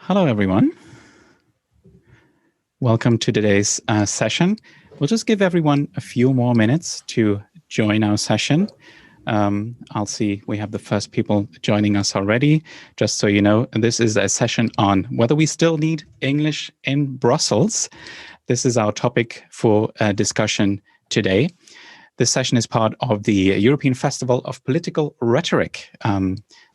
Hello, everyone. Welcome to today's session. We'll just give everyone a few more minutes to join our session. I'll see we have the first people joining us already. Just so you know, this is a session on whether we still need English in Brussels. This is our topic for discussion today. This session is part of the European Festival of Political Rhetoric.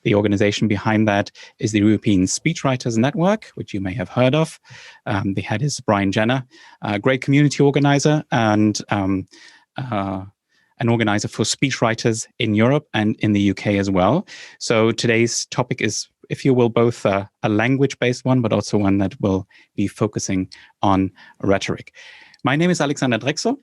The organization behind that is the European Speechwriters Network, which you may have heard of. The head is Brian Jenner, a great community organizer and an organizer for speechwriters in Europe and in the UK as well. So today's topic is, if you will, both a language-based one, but also one that will be focusing on rhetoric. My name is Alexander Drechsel.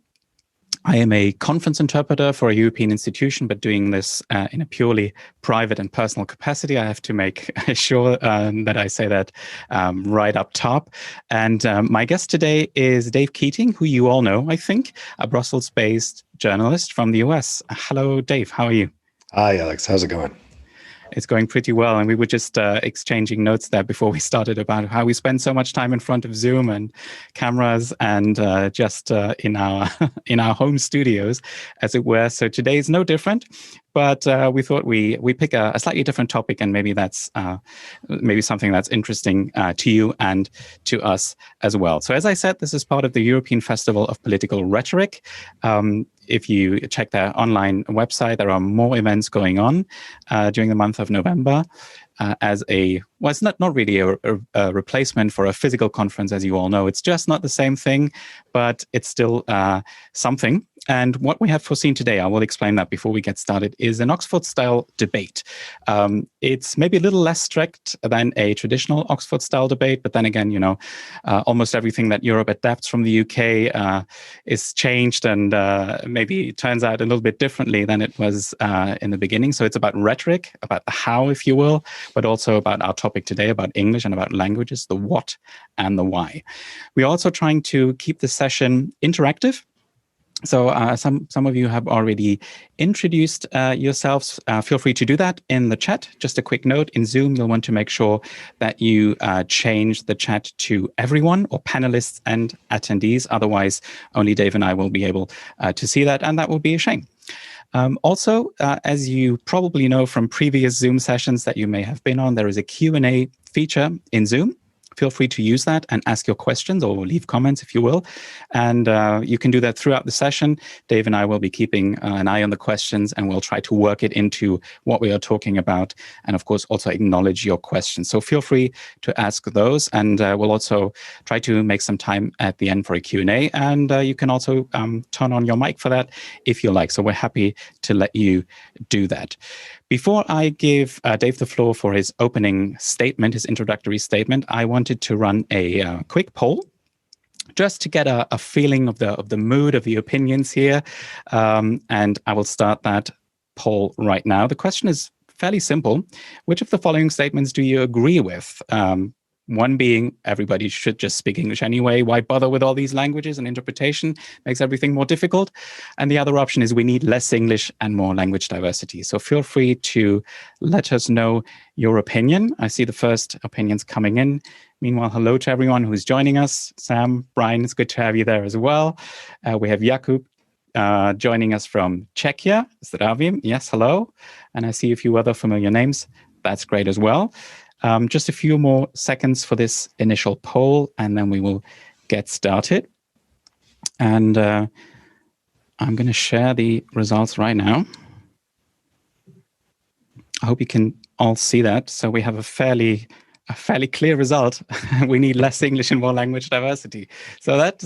I am a conference interpreter for a European institution, but doing this in a purely private and personal capacity. I have to make sure that I say that right up top. And my guest today is Dave Keating, who you all know, I think, a Brussels-based journalist from the US. Hello, Dave. How are you? Hi, Alex. How's it going? It's going pretty well. And we were just exchanging notes there before we started about how we spend so much time in front of Zoom and cameras and just in our in our home studios, as it were. So today is no different. But we thought we pick a slightly different topic, and maybe that's maybe something that's interesting to you and to us as well. So as I said, this is part of the European Festival of Political Rhetoric. If you check their online website, there are more events going on during the month of November. It's not really a replacement for a physical conference, as you all know. It's just not the same thing, but it's still something. And what we have foreseen today, I will explain that before we get started, is an Oxford-style debate. It's maybe a little less strict than a traditional Oxford-style debate, but then again, you know, almost everything that Europe adapts from the UK is changed and maybe turns out a little bit differently than it was in the beginning. So it's about rhetoric, about the how, if you will, but also about our topic today, about English and about languages, the what and the why. We're also trying to keep the session interactive. So some of you have already introduced yourselves. Feel free to do that in the chat. Just a quick note, in Zoom, you'll want to make sure that you change the chat to everyone or panelists and attendees. Otherwise, only Dave and I will be able to see that, and that will be a shame. Also, as you probably know from previous Zoom sessions that you may have been on, there is a Q&A feature in Zoom. Feel free to use that and ask your questions or leave comments, if you will. And you can do that throughout the session. Dave and I will be keeping an eye on the questions, and we'll try to work it into what we are talking about. And of course, also acknowledge your questions. So feel free to ask those. And we'll also try to make some time at the end for a Q&A. And you can also turn on your mic for that if you like. So we're happy to let you do that. Before I give Dave the floor for his opening statement, his introductory statement, I wanted to run a quick poll just to get a feeling of the mood, of the opinions here. And I will start that poll right now. The question is fairly simple. Which of the following statements do you agree with? One being, everybody should just speak English anyway. Why bother with all these languages, and interpretation makes everything more difficult? And the other option is, we need less English and more language diversity. So feel free to let us know your opinion. I see the first opinions coming in. Meanwhile, hello to everyone who's joining us. Sam, Brian, it's good to have you there as well. We have Jakub joining us from Czechia. Zdravím. Yes, hello. And I see a few other familiar names. That's great as well. Just a few more seconds for this initial poll, and then we will get started. And I'm going to share the results right now. I hope you can all see that. So we have a fairly clear result. We need less English and more language diversity. So that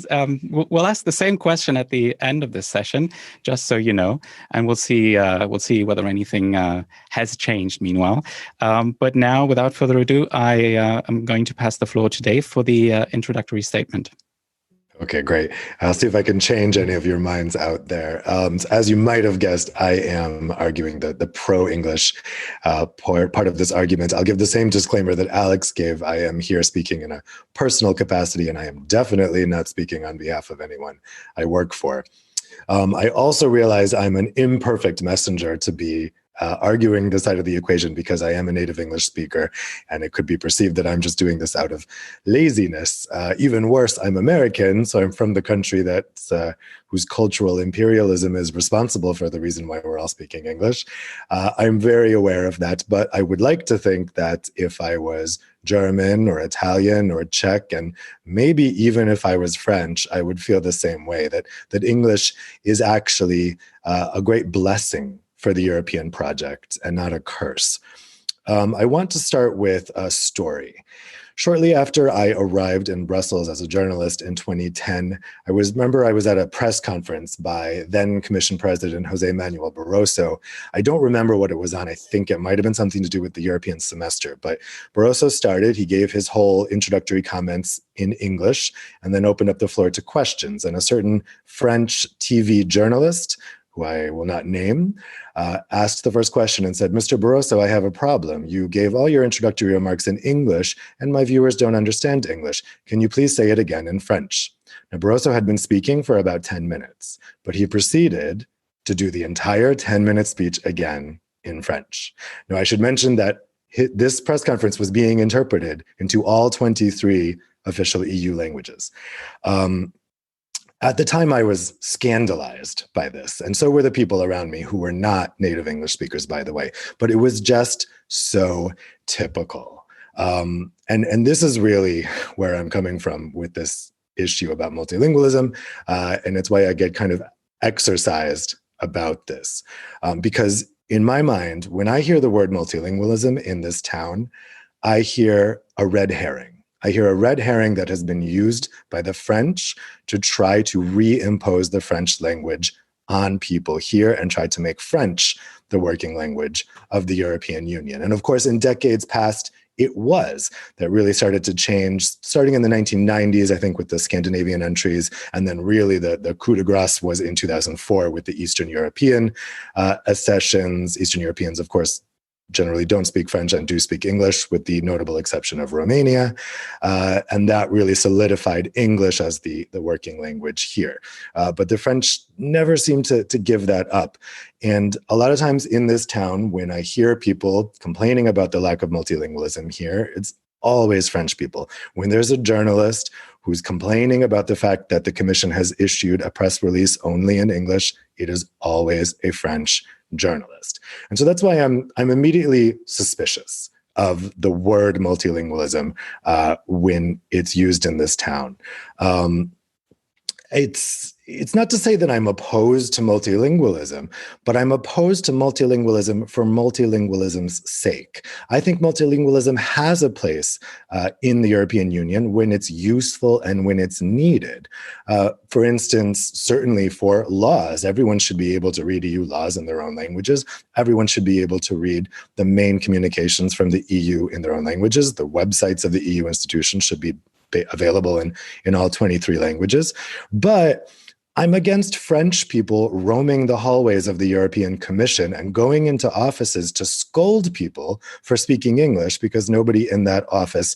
we'll ask the same question at the end of this session, just so you know, and we'll see whether anything has changed meanwhile. But now, without further ado, I am going to pass the floor to Dave for the introductory statement. Okay, great. I'll see if I can change any of your minds out there. As you might have guessed, I am arguing the pro-English part of this argument. I'll give the same disclaimer that Alex gave. I am here speaking in a personal capacity, and I am definitely not speaking on behalf of anyone I work for. I also realize I'm an imperfect messenger to be arguing this side of the equation because I am a native English speaker, and it could be perceived that I'm just doing this out of laziness. Even worse, I'm American, so I'm from the country that's whose cultural imperialism is responsible for the reason why we're all speaking English. I'm very aware of that, but I would like to think that if I was German or Italian or Czech, and maybe even if I was French, I would feel the same way, that English is actually a great blessing for the European project and not a curse. I want to start with a story. Shortly after I arrived in Brussels as a journalist in 2010, I was at a press conference by then Commission President Jose Manuel Barroso. I don't remember what it was on. I think it might have been something to do with the European semester. But Barroso started, he gave his whole introductory comments in English and then opened up the floor to questions. And a certain French TV journalist, who I will not name, asked the first question and said, "Mr. Barroso, I have a problem. You gave all your introductory remarks in English, and my viewers don't understand English. Can you please say it again in French?" Now, Barroso had been speaking for about 10 minutes, but he proceeded to do the entire 10-minute speech again in French. Now, I should mention that this press conference was being interpreted into all 23 official EU languages. At the time, I was scandalized by this, and so were the people around me who were not native English speakers, by the way. But it was just so typical. And this is really where I'm coming from with this issue about multilingualism, and it's why I get kind of exercised about this. Because in my mind, when I hear the word multilingualism in this town, I hear a red herring. I hear a red herring that has been used by the French to try to reimpose the French language on people here and try to make French the working language of the European Union. And of course, in decades past, it was. That really started to change starting in the 1990s, I think, with the Scandinavian entries. And then really the coup de grace was in 2004 with the Eastern European accessions. Eastern Europeans, of course, generally don't speak French and do speak English, with the notable exception of Romania. And that really solidified English as the working language here. But the French never seem to give that up. And a lot of times in this town, when I hear people complaining about the lack of multilingualism here, it's always French people. When there's a journalist who's complaining about the fact that the Commission has issued a press release only in English, it is always a French journalist. And so that's why I'm immediately suspicious of the word multilingualism when it's used in this town. It's not to say that I'm opposed to multilingualism, but I'm opposed to multilingualism for multilingualism's sake. I think multilingualism has a place in the European Union when it's useful and when it's needed. For instance, certainly for laws, everyone should be able to read EU laws in their own languages. Everyone should be able to read the main communications from the EU in their own languages. The websites of the EU institutions should be available in all 23 languages. But I'm against French people roaming the hallways of the European Commission and going into offices to scold people for speaking English because nobody in that office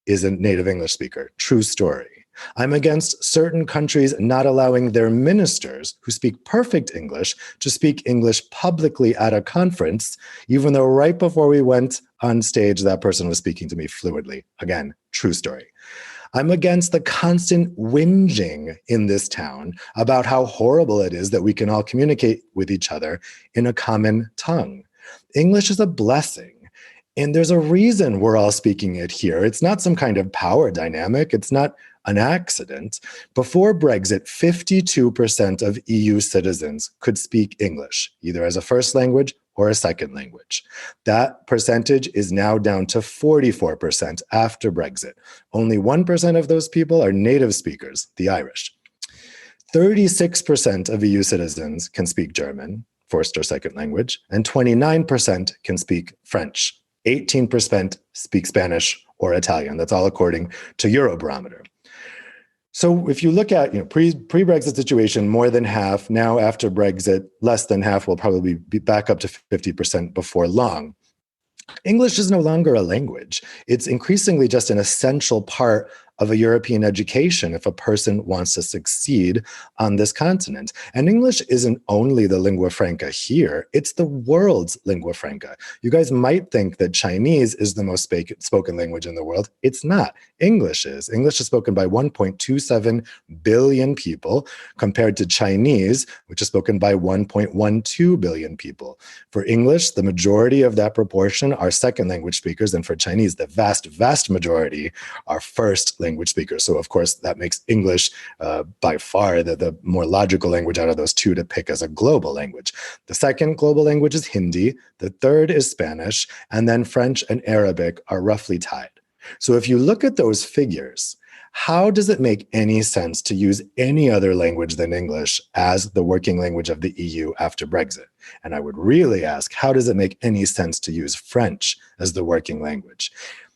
is a native English speaker. True story. I'm against certain countries not allowing their ministers who speak perfect English to speak English publicly at a conference, even though right before we went on stage, that person was speaking to me fluently. Again, true story. I'm against the constant whinging in this town about how horrible it is that we can all communicate with each other in a common tongue. English is a blessing, and there's a reason we're all speaking it here. It's not some kind of power dynamic. It's not an accident. Before Brexit, 52% of EU citizens could speak English, either as a first language or a second language. That percentage is now down to 44% after Brexit. Only 1% of those people are native speakers, the Irish. 36% of EU citizens can speak German, first or second language, and 29% can speak French. 18% speak Spanish or Italian. That's all according to Eurobarometer. So if you look at pre-Brexit situation, more than half. Now after Brexit, less than half will probably be back up to 50% before long. English is no longer a language. It's increasingly just an essential part of a European education if a person wants to succeed on this continent. And English isn't only the lingua franca here, it's the world's lingua franca. You guys might think that Chinese is the most spoken language in the world. It's not. English is. English is spoken by 1.27 billion people compared to Chinese, which is spoken by 1.12 billion people. For English, the majority of that proportion are second language speakers, and for Chinese, the vast, vast majority are first language speakers. So, of course, that makes English by far the more logical language out of those two to pick as a global language. The second global language is Hindi, the third is Spanish, and then French and Arabic are roughly tied. So if you look at those figures, how does it make any sense to use any other language than English as the working language of the EU after Brexit? And I would really ask, how does it make any sense to use French as the working language?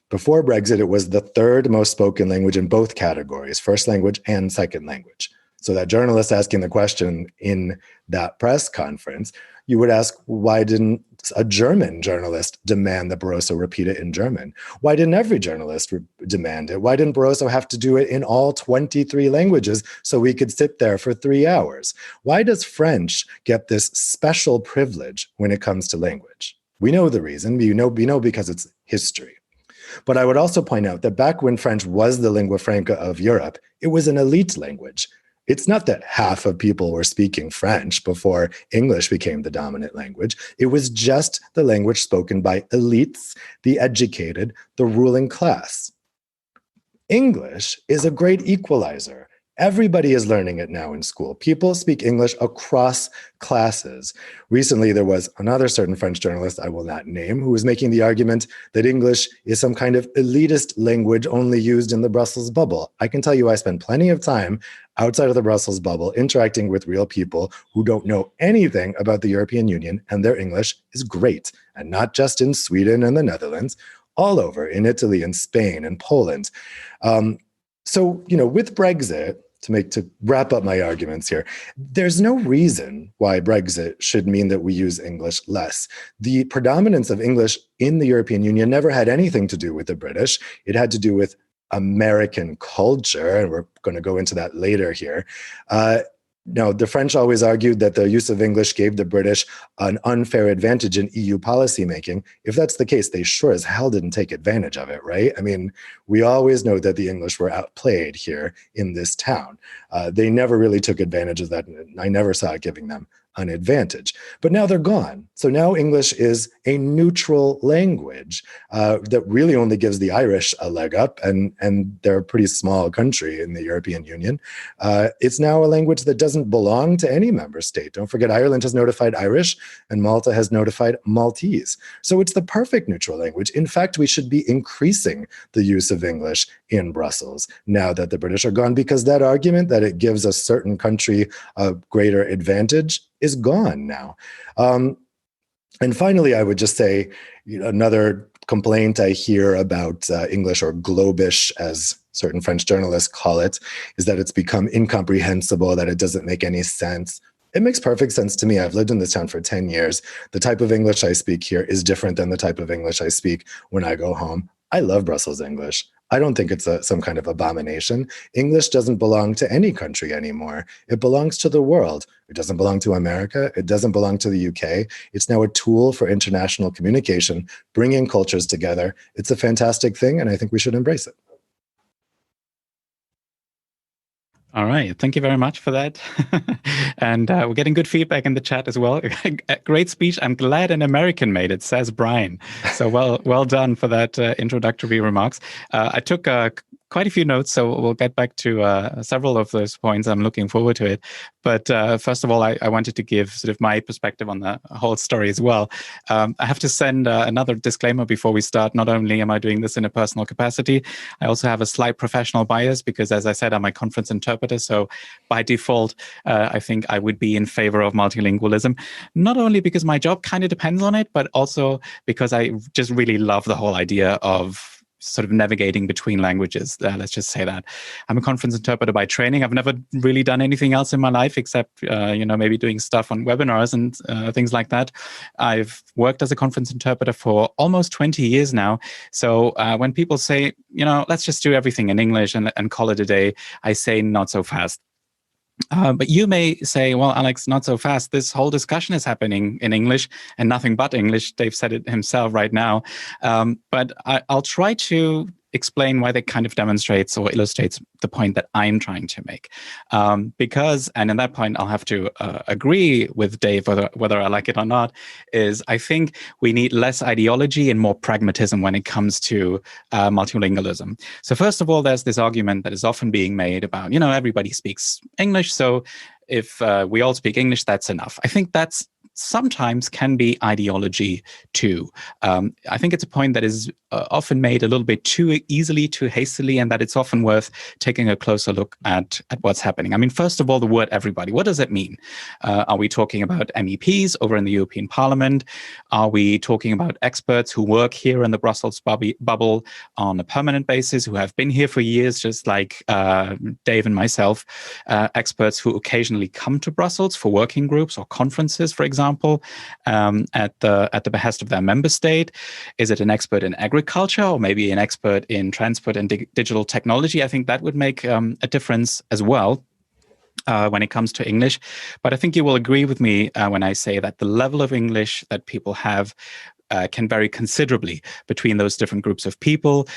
Before Brexit, it was the third most spoken language in both categories, first language and second language. So that journalist asking the question in that press conference, you would ask, why didn't a German journalist demand that Barroso repeat it in German? Why didn't every journalist demand it? Why didn't Barroso have to do it in all 23 languages so we could sit there for 3 hours? Why does French get this special privilege when it comes to language? We know the reason. We know because it's history. But I would also point out that back when French was the lingua franca of Europe, it was an elite language. It's not that half of people were speaking French before English became the dominant language. It was just the language spoken by elites, the educated, the ruling class. English is a great equalizer. Everybody is learning it now in school. People speak English across classes. Recently, there was another certain French journalist, I will not name, who was making the argument that English is some kind of elitist language only used in the Brussels bubble. I can tell you I spend plenty of time outside of the Brussels bubble interacting with real people who don't know anything about the European Union, and their English is great. And not just in Sweden and the Netherlands, all over, in Italy and Spain and Poland. So, with Brexit, to wrap up my arguments here, there's no reason why Brexit should mean that we use English less. The predominance of English in the European Union never had anything to do with the British. It had to do with American culture, and we're going to go into that later here. Now, the French always argued that the use of English gave the British an unfair advantage in EU policymaking. If that's the case, they sure as hell didn't take advantage of it, right? I mean, we always know that the English were outplayed here in this town. They never really took advantage of that. I never saw it giving them an advantage. But now they're gone. So now English is a neutral language that really only gives the Irish a leg up, and they're a pretty small country in the European Union. It's now a language that doesn't belong to any member state. Don't forget, Ireland has notified Irish and Malta has notified Maltese. So it's the perfect neutral language. In fact, we should be increasing the use of English in Brussels now that the British are gone, because that argument that it gives a certain country a greater advantage is gone now. And finally, I would just say, another complaint I hear about English, or globish, as certain French journalists call it, is that it's become incomprehensible, that it doesn't make any sense. It makes perfect sense to me. I've lived in this town for 10 years. The type of English I speak here is different than the type of English I speak when I go home. I love Brussels English. I don't think it's some kind of abomination. English doesn't belong to any country anymore. It belongs to the world. It doesn't belong to America. It doesn't belong to the UK. It's now a tool for international communication, bringing cultures together. It's a fantastic thing, and I think we should embrace it. All right. Thank you very much for that. And we're getting good feedback in the chat as well. Great speech. I'm glad an American made it, says Brian. So well done for that introductory remarks. I took quite a few notes, so we'll get back to several of those points. I'm looking forward to it. But first of all, I wanted to give sort of my perspective on the whole story as well. I have to send another disclaimer before we start. Not only am I doing this in a personal capacity, I also have a slight professional bias because, as I said, I'm a conference interpreter. So by default, I think I would be in favor of multilingualism, not only because my job kind of depends on it, but also because I just really love the whole idea of sort of navigating between languages. Let's just say that. I'm a conference interpreter by training. I've never really done anything else in my life except, maybe doing stuff on webinars and things like that. I've worked as a conference interpreter for almost 20 years now. So when people say, let's just do everything in English and call it a day, I say not so fast. But you may say, well, Alex, not so fast. This whole discussion is happening in English and nothing but English. Dave said it himself right now. But I'll try to explain why that kind of demonstrates or illustrates the point that I'm trying to make. Because, and in that point, I'll have to agree with Dave, whether I like it or not, is I think we need less ideology and more pragmatism when it comes to multilingualism. So first of all, there's this argument that is often being made about, everybody speaks English, so if we all speak English, that's enough. I think that's sometimes can be ideology too. I think it's a point that is often made a little bit too easily, too hastily, and that it's often worth taking a closer look at what's happening. I mean, first of all, the word everybody, what does it mean? Are we talking about MEPs over in the European Parliament? Are we talking about experts who work here in the Brussels bubble on a permanent basis, who have been here for years, just like Dave and myself, experts who occasionally come to Brussels for working groups or conferences, for example, at the behest of their member state? Is it an expert in agriculture or maybe an expert in transport and digital technology? I think that would make a difference as well when it comes to English. But I think you will agree with me when I say that the level of English that people have can vary considerably between those different groups of people.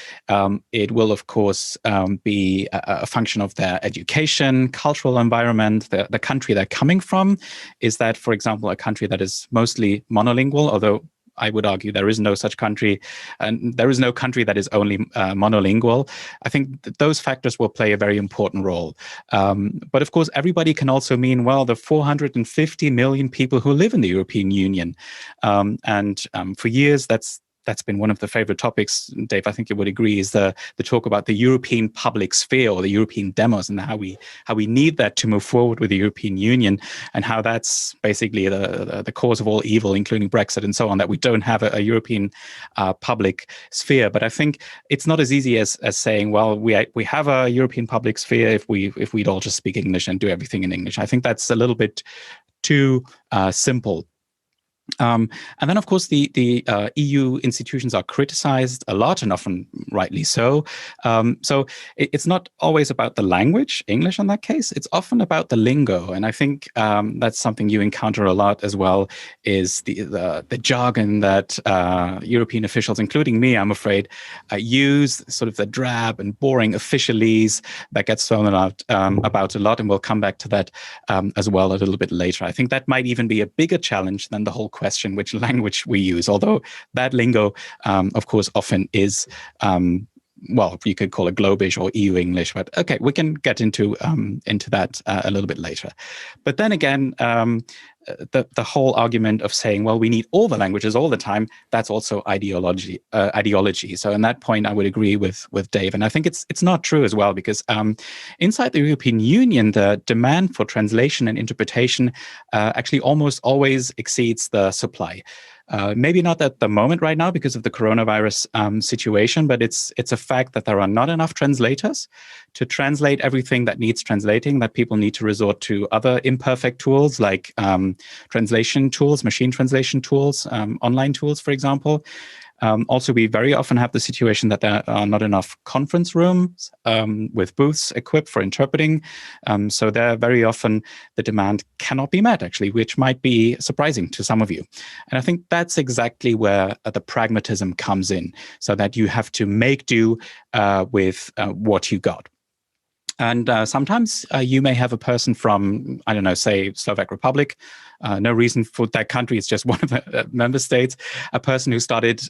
It will, of course, be a function of their education, cultural environment, the country they're coming from. Is that, for example, a country that is mostly monolingual, although I would argue there is no such country, and there is no country that is only monolingual. I think those factors will play a very important role. But of course, everybody can also mean, well, the 450 million people who live in the European Union. And for years, that's been one of the favorite topics, Dave, I think you would agree, is the talk about the European public sphere or the European demos and how we need that to move forward with the European Union, and how that's basically the cause of all evil, including Brexit and so on, that we don't have a European public sphere. But I think it's not as easy as saying, well, we have a European public sphere if we'd all just speak English and do everything in English. I think that's a little bit too simple. And then, of course, the EU institutions are criticized a lot, and often rightly so. So it's not always about the language, English in that case. It's often about the lingo. And I think that's something you encounter a lot as well, is the jargon that European officials, including me, I'm afraid, use, sort of the drab and boring officialese that gets thrown out about a lot. And we'll come back to that as well a little bit later. I think that might even be a bigger challenge than the whole question which language we use, although that lingo, of course, often is, well, you could call it Globish or EU English, but okay, we can get into that a little bit later. But then again, the whole argument of saying, well, we need all the languages all the time, that's also ideology. So in that point, I would agree with Dave. And I think it's not true as well, because inside the European Union, the demand for translation and interpretation actually almost always exceeds the supply. Maybe not at the moment right now because of the coronavirus situation, but it's a fact that there are not enough translators to translate everything that needs translating, that people need to resort to other imperfect tools like translation tools, machine translation tools, online tools, for example. Also, we very often have the situation that there are not enough conference rooms with booths equipped for interpreting. So there very often the demand cannot be met, actually, which might be surprising to some of you. And I think that's exactly where the pragmatism comes in, so that you have to make do with what you got. And sometimes you may have a person from, I don't know, say Slovak Republic. No reason for that country. It's just one of the member states. A person who started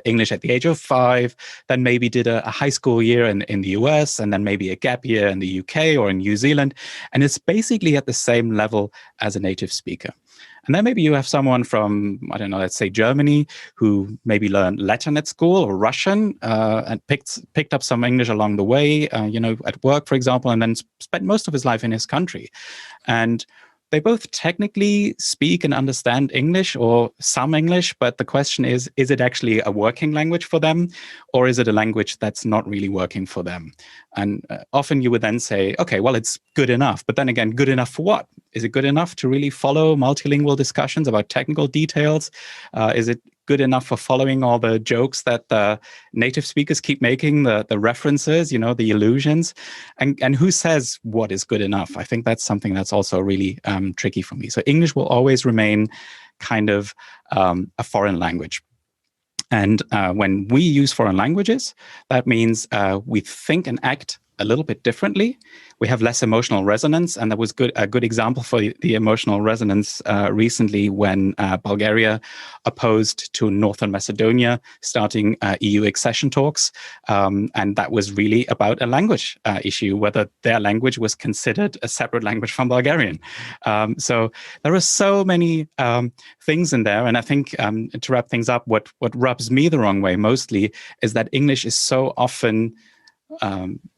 English at the age of 5, then maybe did a high school year in the US, and then maybe a gap year in the UK or in New Zealand. And it's basically at the same level as a native speaker. And then maybe you have someone from, I don't know, let's say Germany, who maybe learned Latin at school or Russian and picked up some English along the way, at work, for example, and then spent most of his life in his country. And they both technically speak and understand English or some English, but the question is it actually a working language for them, or is it a language that's not really working for them? And often you would then say, okay, well, it's good enough. But then again, good enough for what? Is it good enough to really follow multilingual discussions about technical details? Is it good enough for following all the jokes that the native speakers keep making, the references, the allusions? And who says what is good enough? I think that's something that's also really tricky for me. So English will always remain kind of a foreign language. And when we use foreign languages, that means we think and act a little bit differently. We have less emotional resonance, and that was a good example for the emotional resonance recently when Bulgaria opposed to Northern Macedonia starting EU accession talks, and that was really about a language issue, whether their language was considered a separate language from Bulgarian. So there are so many things in there, and I think to wrap things up, what rubs me the wrong way mostly is that English is so often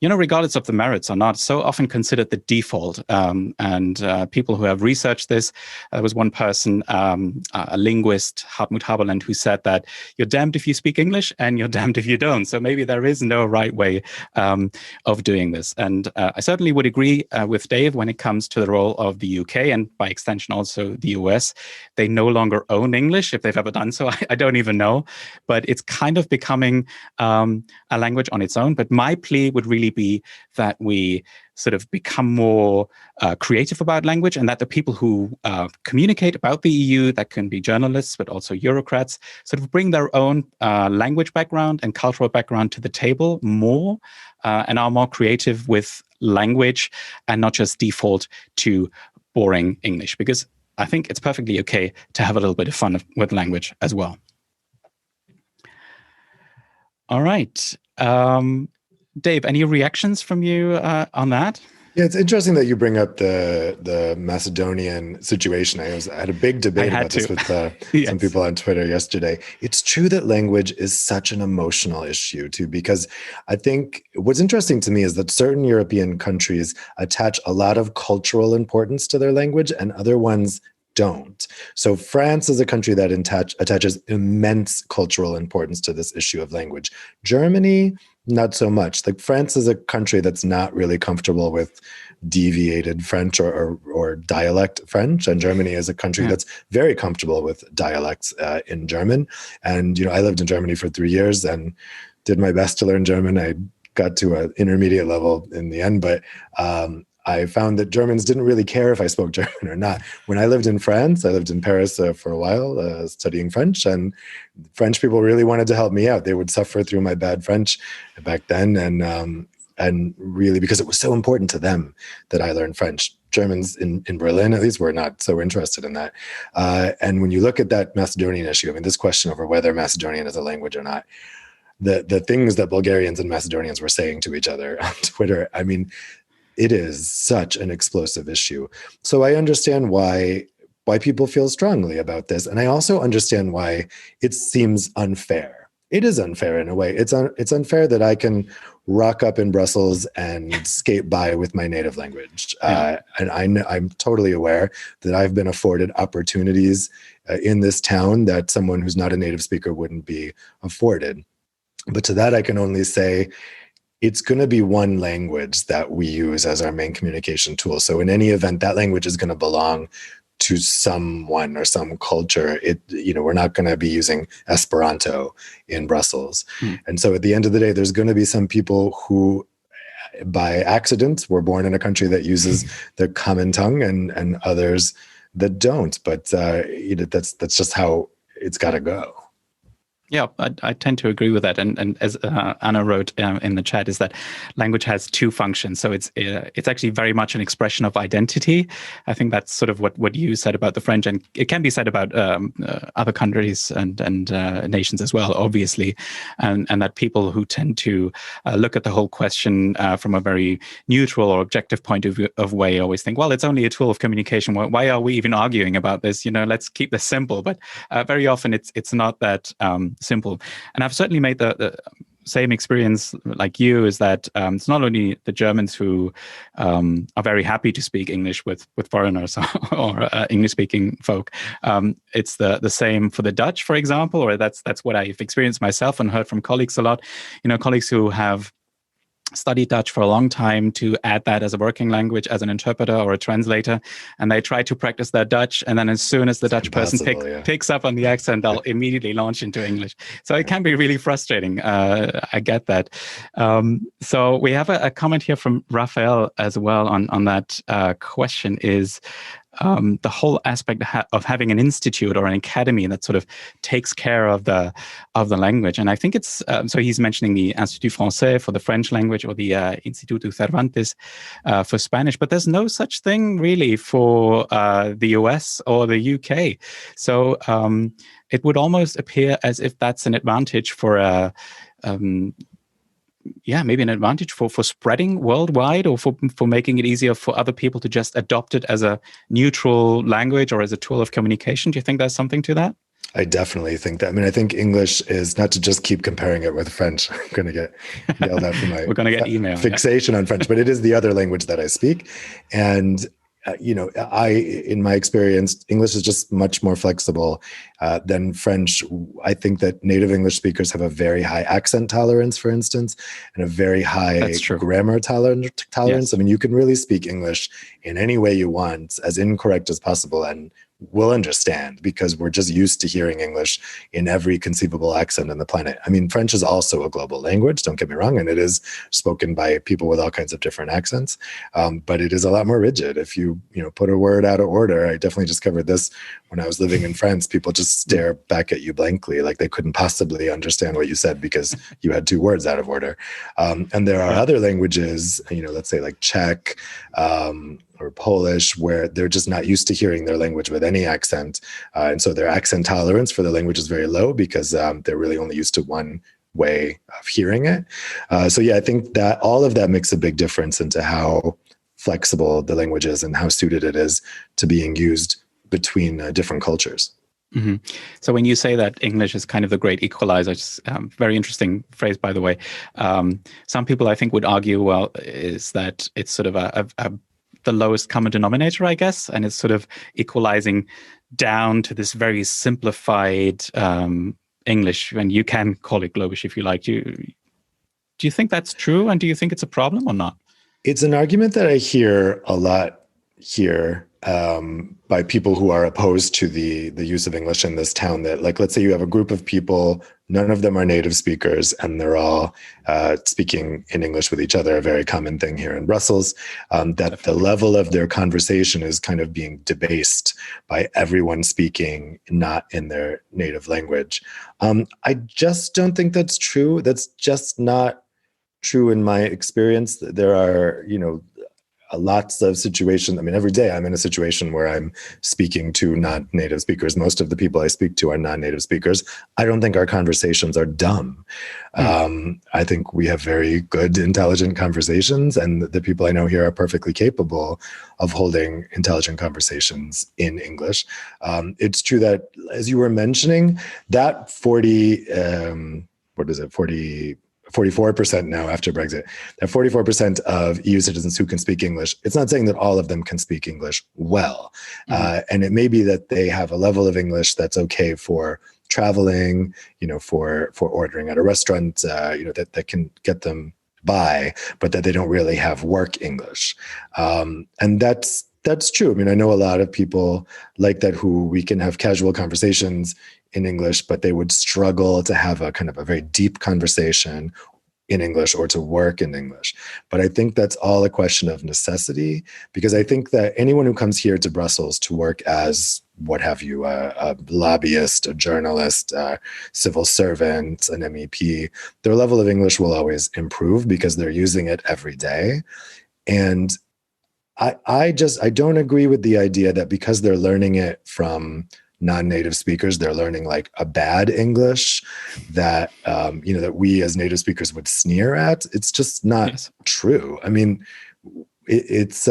regardless of the merits or not, so often considered the default. And people who have researched this, there was one person, a linguist, Hartmut Haberland, who said that you're damned if you speak English and you're damned if you don't. So maybe there is no right way of doing this. And I certainly would agree with Dave when it comes to the role of the UK and by extension also the US. They no longer own English. If they've ever done so, I don't even know. But it's kind of becoming a language on its own. But my plea would really be that we sort of become more creative about language, and that the people who communicate about the EU, that can be journalists, but also bureaucrats, sort of bring their own language background and cultural background to the table more and are more creative with language and not just default to boring English, because I think it's perfectly okay to have a little bit of fun with language as well. All right. Dave, any reactions from you on that? Yeah, it's interesting that you bring up the Macedonian situation. I had a big debate about this with yes. some people on Twitter yesterday. It's true that language is such an emotional issue too, because I think what's interesting to me is that certain European countries attach a lot of cultural importance to their language and other ones don't. So France is a country that attaches immense cultural importance to this issue of language. Germany, not so much. Like France is a country that's not really comfortable with deviated French or dialect French, and Germany is a country that's very comfortable with dialects in German. And I lived in Germany for 3 years and did my best to learn German. I got to an intermediate level in the end, but I found that Germans didn't really care if I spoke German or not. When I lived in France, I lived in Paris for a while studying French, and French people really wanted to help me out. They would suffer through my bad French back then, and really because it was so important to them that I learned French. Germans in Berlin, at least, were not so interested in that. And when you look at that Macedonian issue, this question over whether Macedonian is a language or not, the things that Bulgarians and Macedonians were saying to each other on Twitter, it is such an explosive issue. So I understand why people feel strongly about this. And I also understand why it seems unfair. It is unfair in a way. It's unfair that I can rock up in Brussels and skate by with my native language. And I'm totally aware that I've been afforded opportunities in this town that someone who's not a native speaker wouldn't be afforded. But to that, I can only say, it's going to be one language that we use as our main communication tool. So in any event, that language is going to belong to someone or some culture. We're not going to be using Esperanto in Brussels. And so at the end of the day, there's going to be some people who, by accident, were born in a country that uses their common tongue and others that don't. But that's just how it's got to go. Yeah, I tend to agree with that. And as Anna wrote in the chat, is that language has two functions. So it's actually very much an expression of identity. I think that's sort of what you said about the French, and it can be said about other countries and nations as well, obviously. And that people who tend to look at the whole question from a very neutral or objective point of way always think, well, it's only a tool of communication. Why are we even arguing about this? Let's keep this simple. But very often it's not that simple. And I've certainly made same experience like you, is that it's not only the Germans who are very happy to speak English with foreigners or English-speaking folk. It's the same for the Dutch, for example, or that's what I've experienced myself and heard from colleagues a lot. Colleagues who have studied Dutch for a long time to add that as a working language, as an interpreter or a translator, and they try to practice their Dutch, and then as soon as the Dutch person picks up on the accent, they'll immediately launch into English. So it can be really frustrating. I get that. So we have a comment here from Raphael as well on that question is, the whole aspect of having an institute or an academy that sort of takes care of the language. And I think it's, so he's mentioning the Institut Français for the French language, or the Instituto Cervantes for Spanish, but there's no such thing really for the US or the UK. So it would almost appear as if that's an advantage for maybe an advantage for spreading worldwide, or for making it easier for other people to just adopt it as a neutral language or as a tool of communication. Do you think there's something to that? I definitely think that. I mean, I think English is, not to just keep comparing it with French. I'm going to get yelled at for my We're going to get email, fixation on French, but it is the other language that I speak. And in my experience, English is just much more flexible than French. I think that native English speakers have a very high accent tolerance, for instance, and a very high grammar tolerance. Yes. I mean, you can really speak English in any way you want, as incorrect as possible, and we'll understand, because we're just used to hearing English in every conceivable accent on the planet. I mean, French is also a global language, don't get me wrong, and it is spoken by people with all kinds of different accents, but it is a lot more rigid. If you put a word out of order, I definitely discovered this when I was living in France. People just stare back at you blankly, like they couldn't possibly understand what you said because you had two words out of order. And there are other languages, let's say like Czech, or Polish, where they're just not used to hearing their language with any accent. And so their accent tolerance for the language is very low, because they're really only used to one way of hearing it. So I think that all of that makes a big difference into how flexible the language is and how suited it is to being used between different cultures. Mm-hmm. So when you say that English is kind of the great equalizer, very interesting phrase, by the way. Some people, I think, would argue, well, is that it's sort of the lowest common denominator, I guess, and it's sort of equalizing down to this very simplified English, and you can call it Globish if you like. Do you think that's true, and do you think it's a problem or not? It's an argument that I hear a lot here by people who are opposed to the use of English in this town, that, like, let's say you have a group of people, none of them are native speakers, and they're all speaking in English with each other, a very common thing here in Brussels, that the level of their conversation is kind of being debased by everyone speaking not in their native language. I just don't think that's true. That's just not true in my experience. There are, lots of situations. I mean, every day I'm in a situation where I'm speaking to non-native speakers. Most of the people I speak to are non-native speakers. I don't think our conversations are dumb. I think we have very good, intelligent conversations, and the people I know here are perfectly capable of holding intelligent conversations in English. It's true that, as you were mentioning, that 44% now after Brexit, that 44% of EU citizens who can speak English, it's not saying that all of them can speak English well. And it may be that they have a level of English that's okay for traveling, for ordering at a restaurant, that can get them by, but that they don't really have work English. And that's true. I mean, I know a lot of people like that who we can have casual conversations in English, but they would struggle to have a kind of a very deep conversation in English or to work in English. But I think that's all a question of necessity, because I think that anyone who comes here to Brussels to work as what have you, a lobbyist, a journalist, a civil servant, an MEP, their level of English will always improve because they're using it every day. And I don't agree with the idea that because they're learning it from non-native speakers, they're learning like a bad English that, that we as native speakers would sneer at. It's just not true. I mean, it's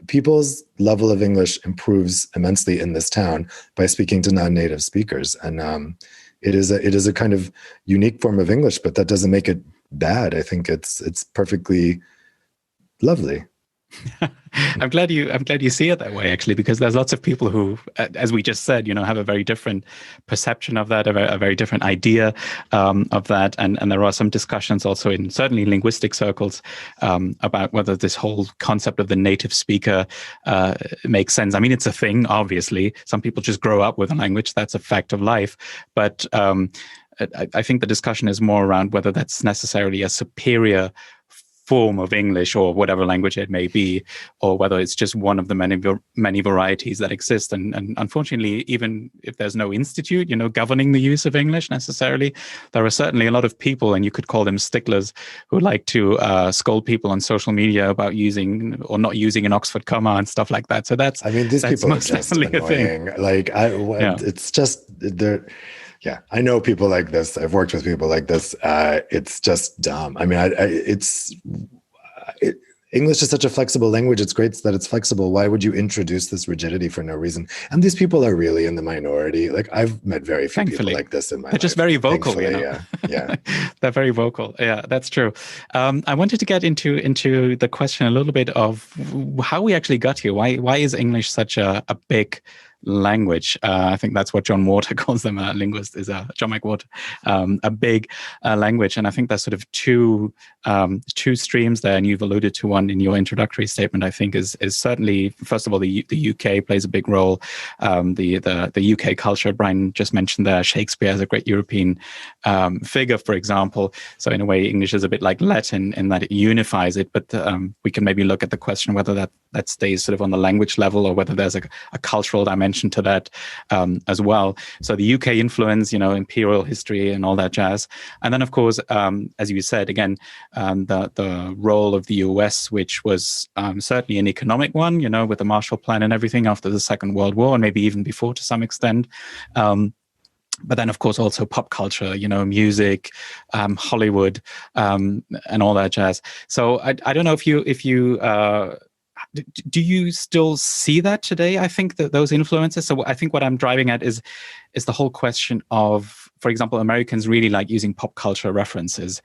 people's level of English improves immensely in this town by speaking to non-native speakers. And it is a kind of unique form of English, but that doesn't make it bad. I think it's perfectly lovely. I'm glad you see it that way, actually, because there's lots of people who, as we just said, have a very different perception of that, a very different idea of that, and there are some discussions also in certainly linguistic circles about whether this whole concept of the native speaker makes sense. I mean, it's a thing, obviously. Some people just grow up with a language; that's a fact of life. But I think the discussion is more around whether that's necessarily a superior form of English or whatever language it may be, or whether it's just one of the many varieties that exist. And unfortunately, even if there's no institute, governing the use of English necessarily, there are certainly a lot of people, and you could call them sticklers, who like to scold people on social media about using or not using an Oxford comma and stuff like that. So that's, I mean, these people are just annoying. It's just they're. Yeah, I know people like this. I've worked with people like this. It's just dumb. I mean, English is such a flexible language. It's great that it's flexible. Why would you introduce this rigidity for no reason? And these people are really in the minority. Like, I've met very few people like this in my life. They're just very vocal, Yeah. They're very vocal. Yeah, that's true. I wanted to get into the question a little bit of how we actually got here. Why is English such a big language? I think that's what John Water calls them. A linguist is John McWhorter, a big language. And I think there's sort of two streams there, and you've alluded to one in your introductory statement. I think is certainly, first of all, the UK plays a big role. The UK culture, Brian just mentioned there, Shakespeare as a great European figure, for example. So in a way, English is a bit like Latin in that it unifies it. But we can maybe look at the question whether that stays sort of on the language level, or whether there's a cultural dimension to that as well. So the UK influence, imperial history and all that jazz. And then, of course, as you said, again, the role of the US, which was certainly an economic one, with the Marshall Plan and everything after the Second World War, and maybe even before to some extent. But then, of course, also pop culture, music, Hollywood, and all that jazz. So I don't know if you do you still see that today? I think that those influences. So I think what I'm driving at is the whole question of, for example, Americans really like using pop culture references.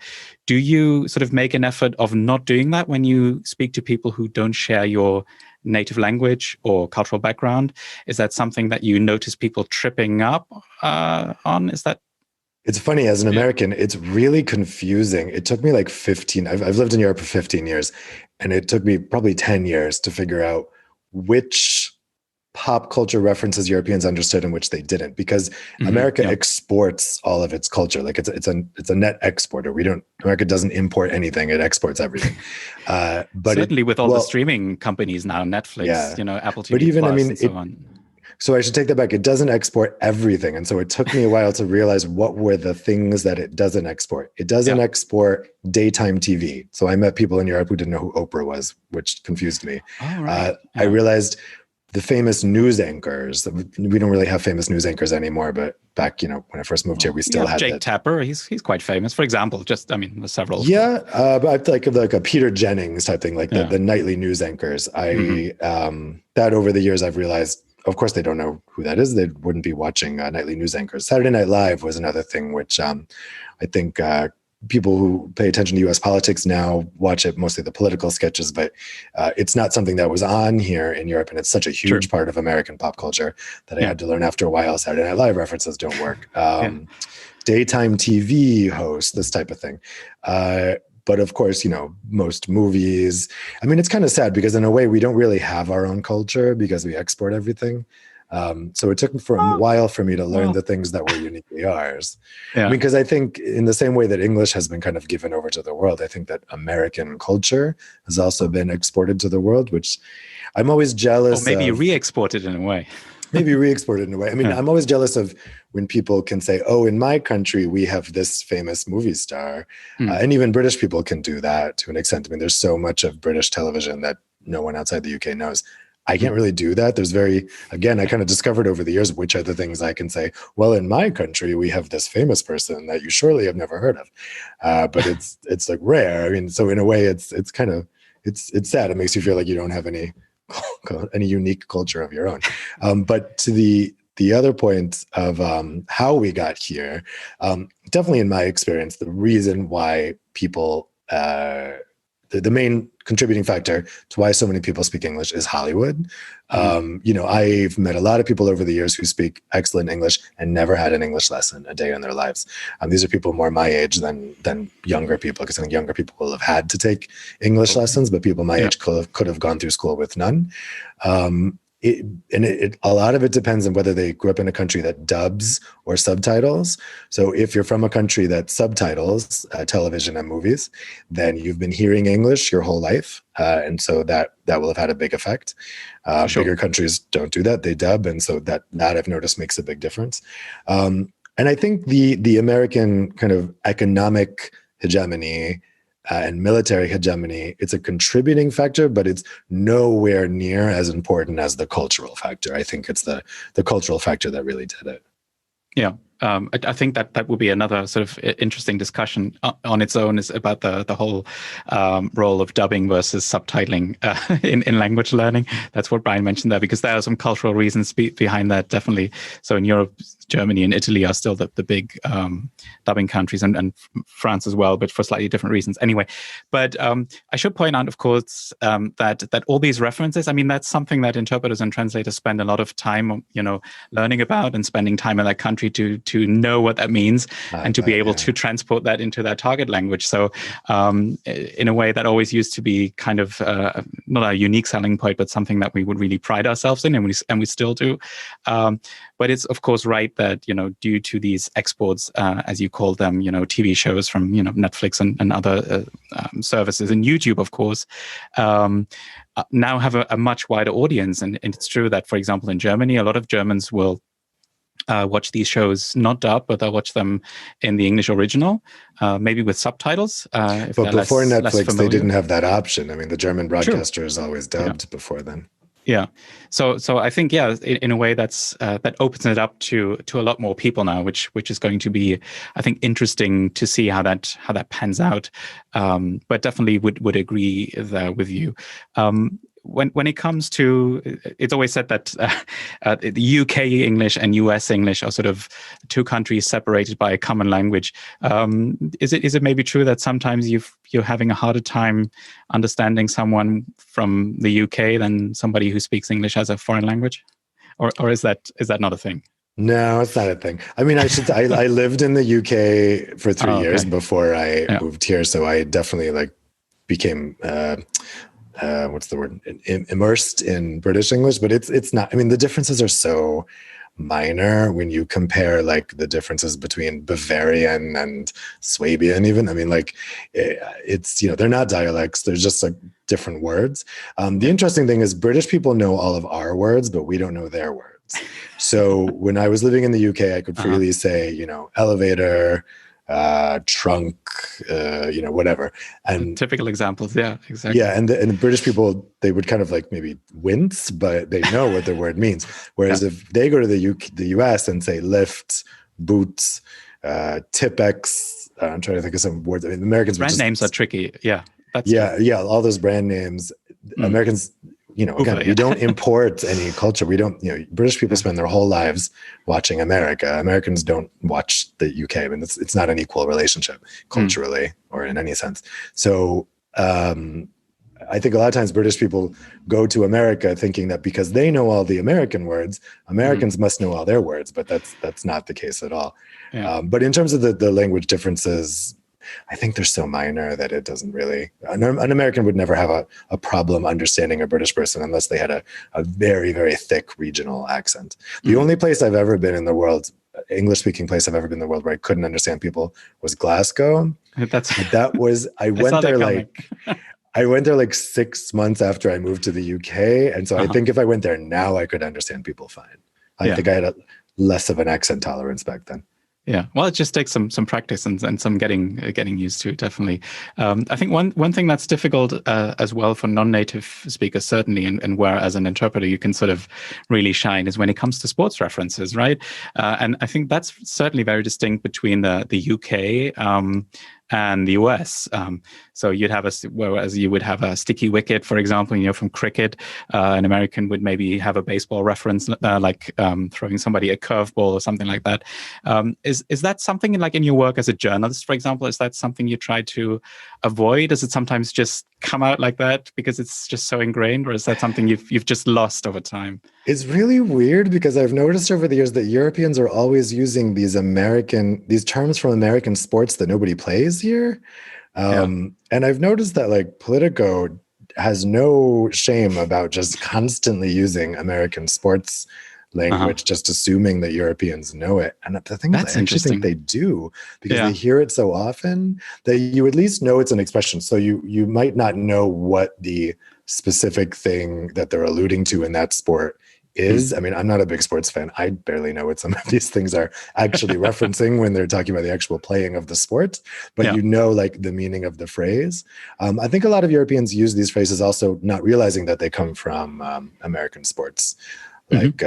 Do you sort of make an effort of not doing that when you speak to people who don't share your native language or cultural background? Is that something that you notice people tripping up on? Is that? It's funny, as an American, it's really confusing. It took me like 15, I've lived in Europe for 15 years, and it took me probably 10 years to figure out which pop culture references Europeans understood and which they didn't, because America exports all of its culture. Like it's a net exporter. America doesn't import anything; it exports everything. But certainly with all the streaming companies now, Netflix, Apple TV+, but even and so on. So I should take that back. It doesn't export everything. And so it took me a while to realize what were the things that it doesn't export. It doesn't export daytime TV. So I met people in Europe who didn't know who Oprah was, which confused me. Oh, right. I realized the famous news anchors. We don't really have famous news anchors anymore, but back, when I first moved here, we still had Jake Tapper. He's quite famous, for example. There's several. Yeah, but I like a Peter Jennings type thing, like the nightly news anchors. That over the years I've realized, of course, they don't know who that is. They wouldn't be watching nightly news anchors. Saturday Night Live was another thing, which I think people who pay attention to U.S. politics now watch it, mostly the political sketches, but it's not something that was on here in Europe. And it's such a huge part of American pop culture that I had to learn after a while. Saturday Night Live references don't work. Daytime TV hosts, this type of thing. But of course, most movies, I mean, it's kind of sad because in a way we don't really have our own culture because we export everything. So it took a while for me to learn the things that were uniquely ours. Because I think in the same way that English has been kind of given over to the world, I think that American culture has also been exported to the world, which I'm always jealous of. Or maybe re-exported in a way. Maybe re-exported in a way. I mean, I'm always jealous of when people can say, oh, in my country, we have this famous movie star. And even British people can do that to an extent. I mean, there's so much of British television that no one outside the UK knows. I can't really do that. I kind of discovered over the years which are the things I can say, well, in my country, we have this famous person that you surely have never heard of. But it's like rare. I mean, so in a way, it's kind of, it's sad. It makes you feel like you don't have any unique culture of your own. But to the the other point of how we got here, definitely in my experience, the reason why people, the main contributing factor to why so many people speak English is Hollywood. I've met a lot of people over the years who speak excellent English and never had an English lesson a day in their lives. These are people more my age than younger people, because I think younger people will have had to take English lessons, but people my age could have gone through school with none. A lot of it depends on whether they grew up in a country that dubs or subtitles. So if you're from a country that subtitles television and movies, then you've been hearing English your whole life. And so that will have had a big effect. Bigger countries don't do that. They dub. And so that I've noticed makes a big difference. And I think the American kind of economic hegemony and military hegemony, it's a contributing factor, but it's nowhere near as important as the cultural factor. I think it's the cultural factor that really did it. Yeah. I think that would be another sort of interesting discussion on its own, is about the whole role of dubbing versus subtitling in language learning. That's what Brian mentioned there, because there are some cultural reasons behind that, definitely. So in Europe, Germany and Italy are still the big dubbing countries, and France as well, but for slightly different reasons. Anyway, but I should point out, of course, that all these references, I mean, that's something that interpreters and translators spend a lot of time, learning about, and spending time in that country to know what that means, and to be able to transport that into their target language. So in a way, that always used to be kind of not a unique selling point, but something that we would really pride ourselves in, and we still do. But it's of course right that, due to these exports, as you call them, TV shows from, Netflix and other services, and YouTube, of course, now have a much wider audience. And it's true that, for example, in Germany, a lot of Germans will watch these shows not dubbed, but they'll watch them in the English original, maybe with subtitles. But before Netflix, they didn't have that option. I mean, the German broadcaster is always dubbed before then. Yeah. So I think, in a way, that opens it up to a lot more people now, which is going to be, I think, interesting to see how that pans out. But definitely would agree there with you. When it comes to, it's always said that the UK English and US English are sort of two countries separated by a common language. Is it maybe true that sometimes you're having a harder time understanding someone from the UK than somebody who speaks English as a foreign language, or is that not a thing? No, it's not a thing. I mean, I lived in the UK for 3 years before I moved here, so I definitely became. What's the word? Immersed in British English, but it's not. I mean, the differences are so minor when you compare the differences between Bavarian and Swabian. Even, I mean, it's they're not dialects; they're just different words. The interesting thing is British people know all of our words, but we don't know their words. So when I was living in the UK, I could freely say, elevator, trunk, whatever. And typical examples. Yeah, exactly. Yeah. And the British people, they would kind of maybe wince, but they know what the word means. Whereas if they go to the US and say lift, boots, Tipex, I'm trying to think of some words. I mean, Americans brand names are tricky. Yeah. All those brand names, Americans, again, we don't import any culture. We don't, British people spend their whole lives watching America. Americans don't watch the UK. I mean, it's not an equal relationship culturally or in any sense. So I think a lot of times British people go to America thinking that because they know all the American words, Americans must know all their words, but that's not the case at all. Yeah. But in terms of the language differences, I think they're so minor that it doesn't really. An American would never have a problem understanding a British person unless they had a very, very thick regional accent. The only place I've ever been in the world, English-speaking place I've ever been in the world where I couldn't understand people was Glasgow. I went there 6 months after I moved to the UK, and so I think if I went there now, I could understand people fine. I think I had less of an accent tolerance back then. Yeah, well, it just takes some practice and some getting used to, definitely. I think one thing that's difficult as well for non-native speakers, certainly, and where as an interpreter you can sort of really shine, is when it comes to sports references, right? And I think that's certainly very distinct between the UK and the US. So you'd have whereas you would have a sticky wicket, for example, from cricket. An American would maybe have a baseball reference, like throwing somebody a curveball or something like that. Is that something like in your work as a journalist, for example? Is that something you try to avoid? Does it sometimes just come out like that because it's just so ingrained, or is that something you've just lost over time? It's really weird because I've noticed over the years that Europeans are always using these terms from American sports that nobody plays here. And I've noticed that like Politico has no shame about just constantly using American sports language, just assuming that Europeans know it. And the thing is, I actually think they do, because they hear it so often that you at least know it's an expression. So you might not know what the specific thing that they're alluding to in that sport is. I mean, I'm not a big sports fan. I barely know what some of these things are actually referencing when they're talking about the actual playing of the sport, but you know, like the meaning of the phrase. I think a lot of Europeans use these phrases also not realizing that they come from American sports. Like,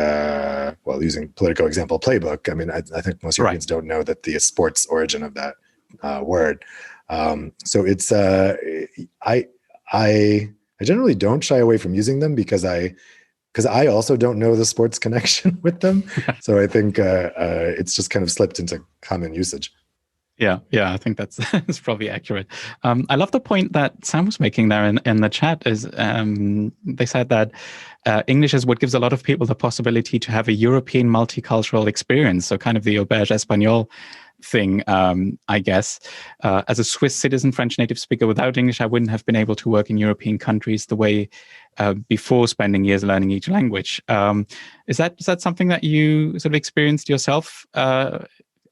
using Politico example, playbook. I mean, I think most Europeans don't know that the sports origin of that word. So it's, I generally don't shy away from using them because I also don't know the sports connection with them. So I think it's just kind of slipped into common usage. Yeah, I think that's probably accurate. I love the point that Sam was making there in the chat. Is they said that English is what gives a lot of people the possibility to have a European multicultural experience. So kind of the auberge espagnol thing, I guess. As a Swiss citizen, French native speaker, without English, I wouldn't have been able to work in European countries the way before spending years learning each language. Is that something that you sort of experienced yourself?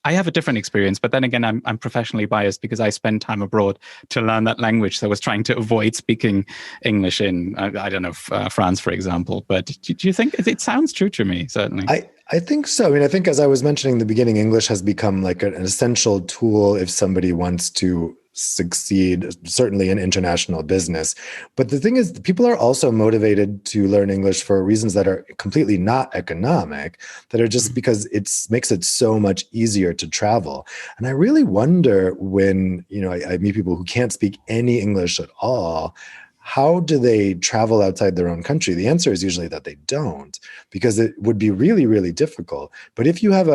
I have a different experience, but then again, I'm professionally biased because I spend time abroad to learn that language. So I was trying to avoid speaking English in, I don't know, France, for example. But do you think it sounds true to me, certainly? I think so. I mean, I think as I was mentioning in the beginning, English has become like an essential tool if somebody wants to succeed, certainly in international business. But the thing is, people are also motivated to learn English for reasons that are completely not economic, that are just because it makes it so much easier to travel. And I really wonder when, I meet people who can't speak any English at all, how do they travel outside their own country? The answer is usually that they don't, because it would be really, really difficult. But if you have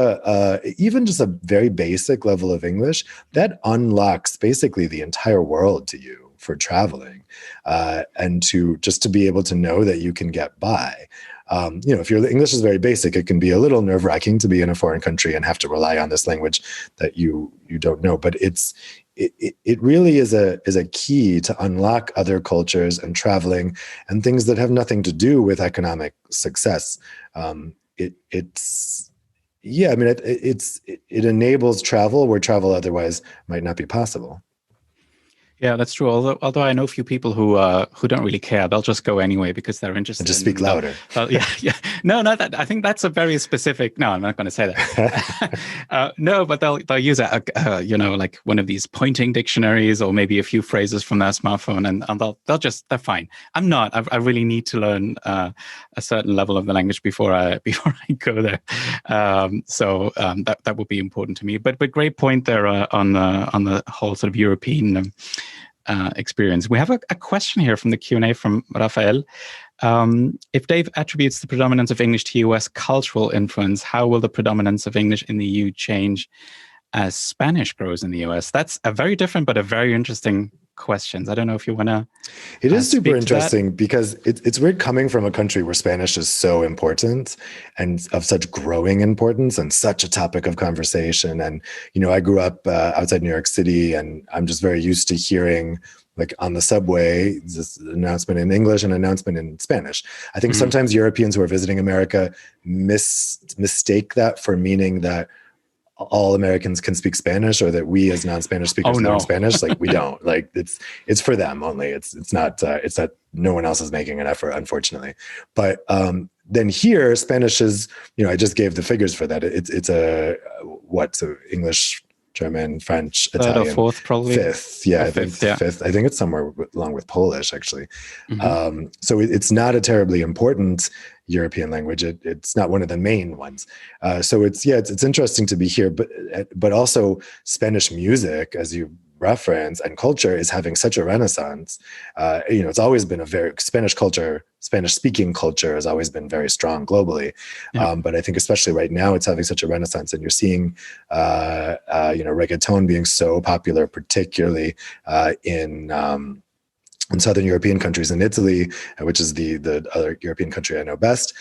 even just a very basic level of English, that unlocks basically the entire world to you for traveling, and to be able to know that you can get by. If your English is very basic, it can be a little nerve-wracking to be in a foreign country and have to rely on this language that you don't know. But it really is a key to unlock other cultures and traveling and things that have nothing to do with economic success. It enables travel where travel otherwise might not be possible. Yeah, that's true. Although I know a few people who don't really care. They'll just go anyway because they're interested. And just speak louder. Yeah. No, I think that's a very specific. No, I'm not going to say that. No, but they'll use like one of these pointing dictionaries or maybe a few phrases from their smartphone, and they're fine. I'm not. I really need to learn a certain level of the language before I go there. So that would be important to me. But great point there on the whole sort of European experience. We have a question here from the Q&A from Rafael. If Dave attributes the predominance of English to US cultural influence, how will the predominance of English in the EU change as Spanish grows in the US? That's a very different but a very interesting question. I don't know if you want to. It is super interesting because it's weird coming from a country where Spanish is so important and of such growing importance and such a topic of conversation. And, I grew up outside New York City, and I'm just very used to hearing, like on the subway, this announcement in English and announcement in Spanish. I think sometimes Europeans who are visiting America mistake that for meaning that all Americans can speak Spanish, or that we as non-Spanish speakers learn Spanish. Like, we don't. Like, it's for them only. It's not no one else is making an effort, unfortunately. But then here, Spanish is, I just gave the figures for that. So English, German, French, Italian. Third or fourth, probably. Fifth. Yeah, I think fifth. I think it's somewhere along with Polish, actually. So it's not a terribly important European language. It's not one of the main ones. So it's interesting to be here, but also Spanish music, as you reference and culture is having such a renaissance. It's always been a very Spanish culture, Spanish speaking culture has always been very strong globally. Yeah. But I think especially right now it's having such a renaissance, and you're seeing, reggaeton being so popular, particularly in Southern European countries. In Italy, which is the other European country I know best,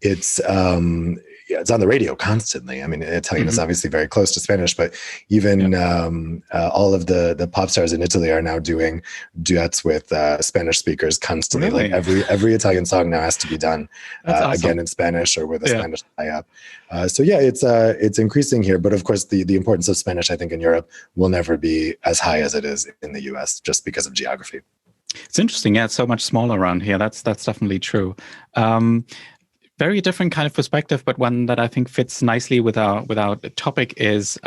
it's on the radio constantly. I mean, Italian is obviously very close to Spanish, but even all of the pop stars in Italy are now doing duets with Spanish speakers constantly. Really? Like every Italian song now has to be done Awesome. again in Spanish or with a Spanish tie-up. It's increasing here, but of course the importance of Spanish, I think, in Europe will never be as high as it is in the US, just because of geography. It's interesting. Yeah, it's so much smaller around here. That's definitely true. Very different kind of perspective, but one that I think fits nicely with our topic is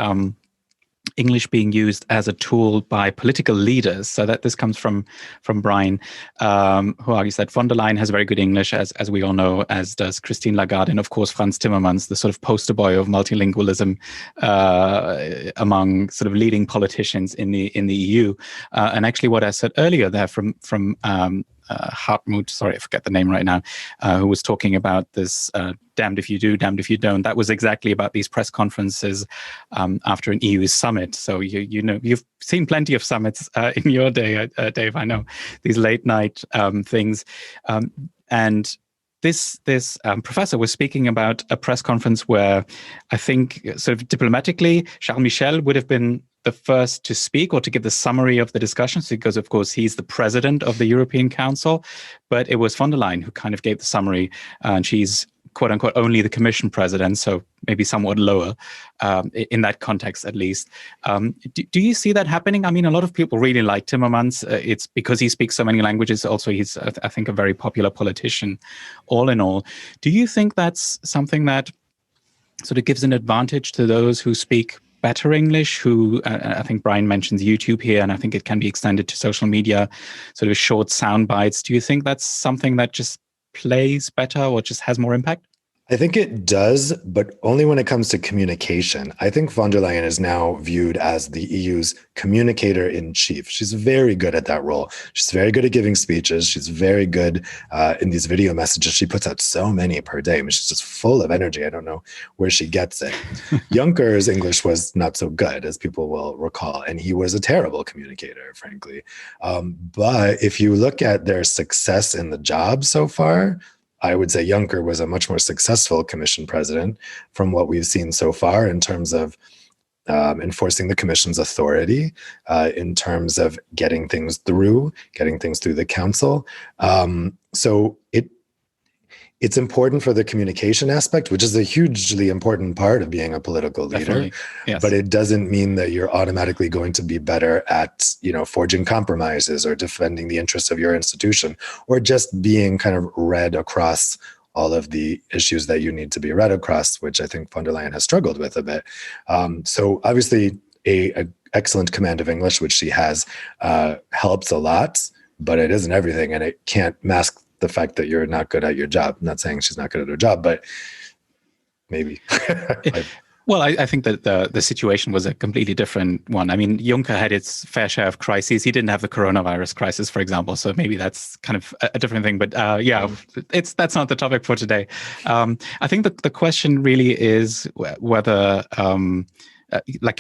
English being used as a tool by political leaders. So that this comes from Brian, who argues that von der Leyen has very good English, as we all know, as does Christine Lagarde, and of course Franz Timmermans, the sort of poster boy of multilingualism among sort of leading politicians in the EU. And actually, what I said earlier there from Hartmut, sorry, I forget the name right now, who was talking about this damned if you do, damned if you don't. That was exactly about these press conferences after an EU summit. So you've seen plenty of summits in your day, Dave. I know these late night things, and this professor was speaking about a press conference where I think sort of diplomatically, Charles Michel would have been the first to speak or to give the summary of the discussions, because of course he's the president of the European Council, but it was von der Leyen who kind of gave the summary, and she's quote unquote only the Commission president, so maybe somewhat lower in that context at least. Do you see that happening? I mean, a lot of people really like Timmermans. It's because he speaks so many languages. Also, he's, I think, a very popular politician, all in all. Do you think that's something that sort of gives an advantage to those who speak better English, who I think Brian mentions YouTube here, and I think it can be extended to social media, sort of short sound bites. Do you think that's something that just plays better or just has more impact? I think it does, but only when it comes to communication. I think von der Leyen is now viewed as the EU's communicator in chief. She's very good at that role. She's very good at giving speeches. She's very good in these video messages. She puts out so many per day. I mean, she's just full of energy. I don't know where she gets it. Juncker's English was not so good, as people will recall, and he was a terrible communicator, frankly. But if you look at their success in the job so far, I would say Juncker was a much more successful Commission president from what we've seen so far in terms of enforcing the Commission's authority, in terms of getting things through the Council. So it's important for the communication aspect, which is a hugely important part of being a political leader. Yes. But it doesn't mean that you're automatically going to be better at, forging compromises or defending the interests of your institution, or just being kind of read across all of the issues that you need to be read across, which I think von der Leyen has struggled with a bit. So obviously a excellent command of English, which she has, helps a lot, but it isn't everything, and it can't mask the fact that you're not good at your job. I'm not saying she's not good at her job, but maybe. Well, I think that the situation was a completely different one. I mean, Juncker had its fair share of crises. He didn't have the coronavirus crisis, for example. So maybe that's kind of a different thing. But that's not the topic for today. I think the question really is whether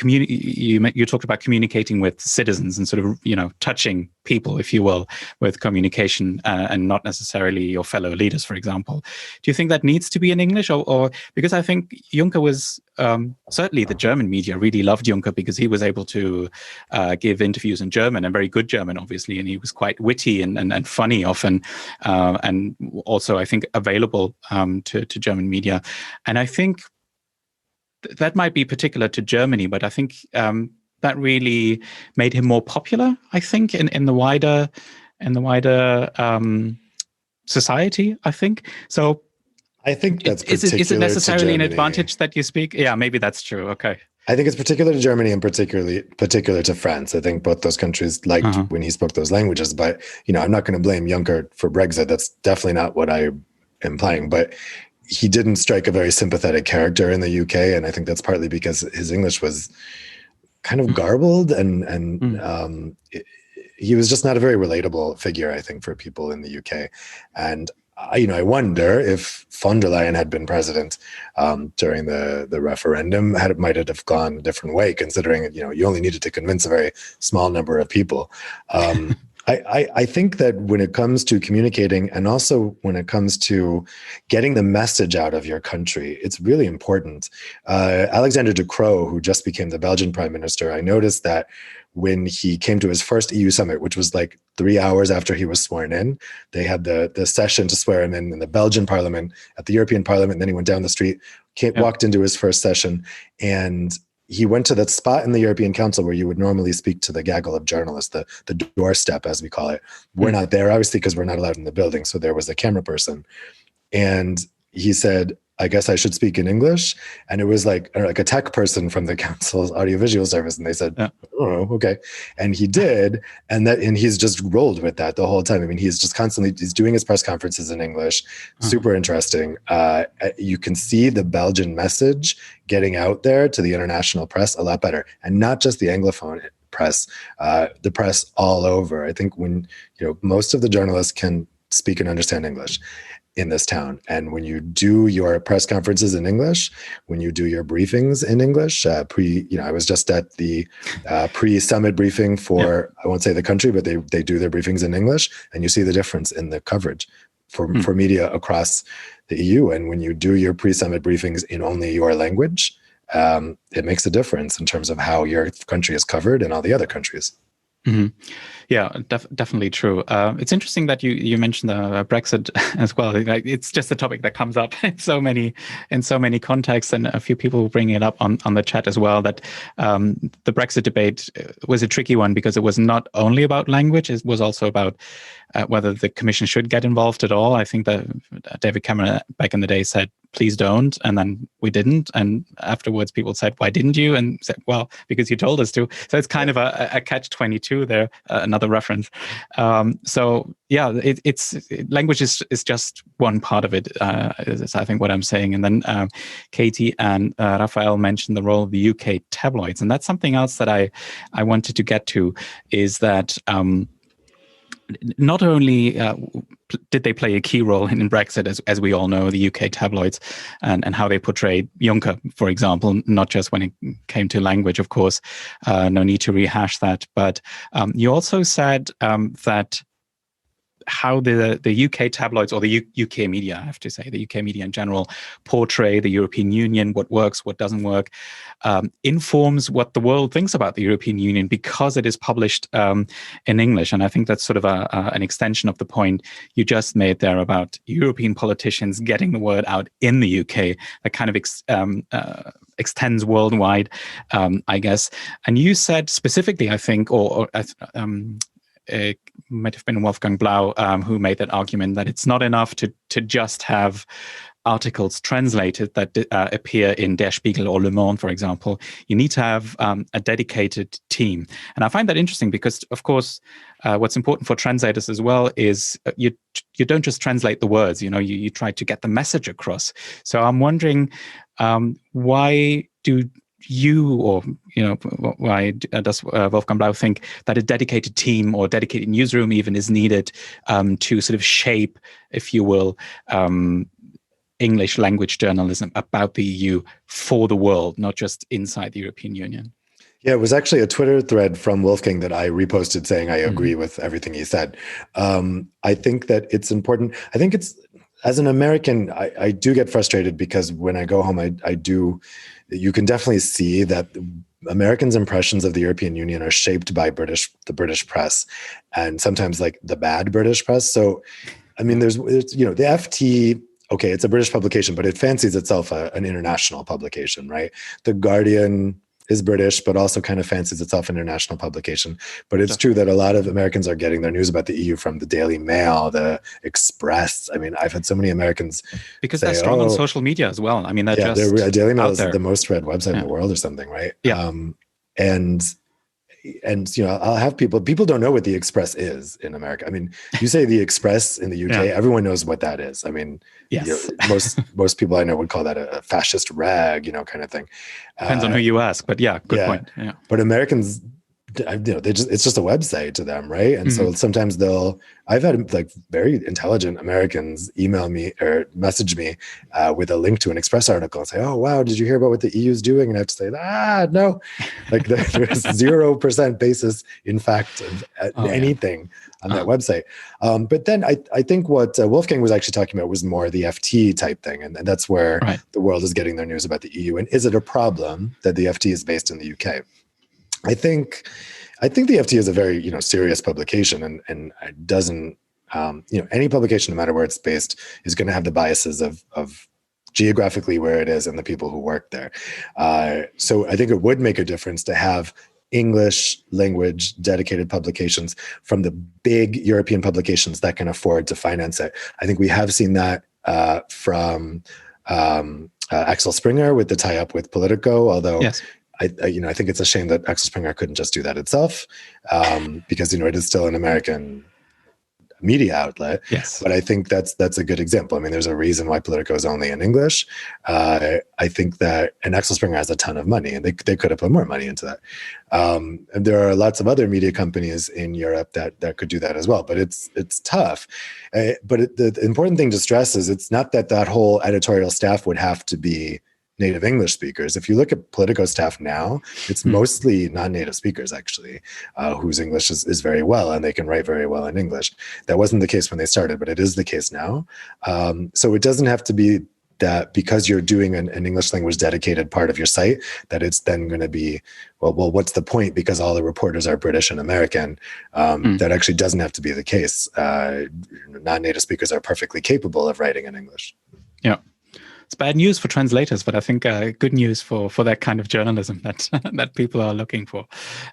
you talked about communicating with citizens and sort of touching people, if you will, with communication, and not necessarily your fellow leaders, for example. Do you think that needs to be in English, or because I think Juncker was certainly the German media really loved Juncker because he was able to give interviews in German, and very good German, obviously, and he was quite witty and funny often, and also I think available to German media, and I think that might be particular to Germany, but I think that really made him more popular, I think, in the wider society, I think. So I think that's particular. Is it necessarily an advantage that you speak? Yeah, maybe that's true. Okay. I think it's particular to Germany and particular to France. I think both those countries liked when he spoke those languages, but I'm not going to blame Juncker for Brexit. That's definitely not what I'm implying, but he didn't strike a very sympathetic character in the UK, and I think that's partly because his English was kind of garbled, and he was just not a very relatable figure, I think, for people in the UK. And I wonder if von der Leyen had been president during the referendum, might it have gone a different way, considering you only needed to convince a very small number of people. I think that when it comes to communicating, and also when it comes to getting the message out of your country, it's really important. Alexander Drechsel, who just became the Belgian prime minister, I noticed that when he came to his first EU summit, which was like 3 hours after he was sworn in, they had the session to swear him in the Belgian parliament, at the European Parliament, and then he went down the street, walked into his first session, and he went to that spot in the European Council where you would normally speak to the gaggle of journalists, the doorstep, as we call it. We're not there, obviously, because we're not allowed in the building. So there was a camera person. And he said, I guess I should speak in English. And it was like a tech person from the council's audiovisual service. And they said, oh, okay. And he did. And he's just rolled with that the whole time. I mean, he's doing his press conferences in English. Super interesting. You can see the Belgian message getting out there to the international press a lot better. And not just the Anglophone press, the press all over. I think when, most of the journalists can speak and understand English in this town. And when you do your press conferences in English, when you do your briefings in English, I was just at the pre-summit briefing for, I won't say the country, but they do their briefings in English, and you see the difference in the coverage for media across the EU. And when you do your pre-summit briefings in only your language, it makes a difference in terms of how your country is covered in all the other countries. Mm-hmm. Yeah, definitely true. It's interesting that you mentioned Brexit as well. It's just a topic that comes up in so many contexts, and a few people bring it up on the chat as well. That the Brexit debate was a tricky one because it was not only about language; it was also about whether the Commission should get involved at all. I think that David Cameron back in the day said, please don't. And then we didn't. And afterwards, people said, why didn't you? And said, well, because you told us to. So it's kind of a catch-22 there, another reference. So yeah, language is just one part of it, is I think what I'm saying. And then Katie and Raphael mentioned the role of the UK tabloids. And that's something else that I wanted to get to, is that not only did they play a key role in Brexit, as we all know, the UK tabloids, and how they portrayed Juncker, for example, not just when it came to language, of course, no need to rehash that. But you also said that how the UK tabloids, or the UK media, I have to say, the UK media in general, portray the European Union, what works, what doesn't work, informs what the world thinks about the European Union because it is published in English. And I think that's sort of an extension of the point you just made there about European politicians getting the word out in the UK. That kind of extends worldwide, I guess. And you said specifically, I think, it might have been Wolfgang Blau who made that argument that it's not enough to just have articles translated that appear in Der Spiegel or Le Monde, for example. You need to have a dedicated team. And I find that interesting because, of course, what's important for translators as well is you don't just translate the words, you try to get the message across. So I'm wondering, why do you, or why does Wolfgang Blau think that a dedicated team or dedicated newsroom even is needed to sort of shape, if you will, English language journalism about the EU for the world, not just inside the European Union? Yeah, it was actually a Twitter thread from Wolfgang that I reposted saying I agree with everything he said. I think that it's important. I think it's, as an American, I do get frustrated because when I go home, you can definitely see that Americans' impressions of the European Union are shaped by the British press, and sometimes like the bad British press. So, I mean, there's the FT. Okay, it's a British publication, but it fancies itself an international publication, right? The Guardian is British, but also kind of fancies itself an international publication. But it's true that a lot of Americans are getting their news about the EU from the Daily Mail, the Express. I mean, I've had so many Americans because they're strong on social media as well. I mean, Daily Mail is the most read website in the world or something, right? Yeah. And and I'll have people don't know what the Express is in America. I mean, you say the Express in the UK, everyone knows what that is. I mean, yes, most people I know would call that a fascist rag, kind of thing. Depends on who you ask, but yeah, good point. Yeah, but Americans, it's just a website to them, right? And so sometimes I've had like very intelligent Americans email me or message me with a link to an Express article and say, "Oh wow, did you hear about what the EU is doing?" And I have to say, no, like there's 0% basis in fact of anything on that website. But then I think what Wolfgang was actually talking about was more the FT type thing, and that's where the world is getting their news about the EU. And is it a problem that the FT is based in the UK? I think the FT is a very serious publication, and it doesn't any publication, no matter where it's based, is going to have the biases of geographically where it is and the people who work there. So I think it would make a difference to have English language dedicated publications from the big European publications that can afford to finance it. I think we have seen that from Axel Springer with the tie-up with Politico, although. Yes. I think it's a shame that Axel Springer couldn't just do that itself, because it is still an American media outlet. Yes. But I think that's a good example. I mean, there's a reason why Politico is only in English. I think that, and Axel Springer has a ton of money, and they could have put more money into that. And there are lots of other media companies in Europe that could do that as well. But it's tough. But the important thing to stress is it's not that whole editorial staff would have to be native English speakers. If you look at Politico staff now, it's mostly non-native speakers, actually, whose English is very well, and they can write very well in English. That wasn't the case when they started, but it is the case now. So it doesn't have to be that because you're doing an English language dedicated part of your site, that it's then going to be, well, what's the point? Because all the reporters are British and American. That actually doesn't have to be the case. Non-native speakers are perfectly capable of writing in English. Yeah. It's bad news for translators, but I think good news for that kind of journalism that people are looking for.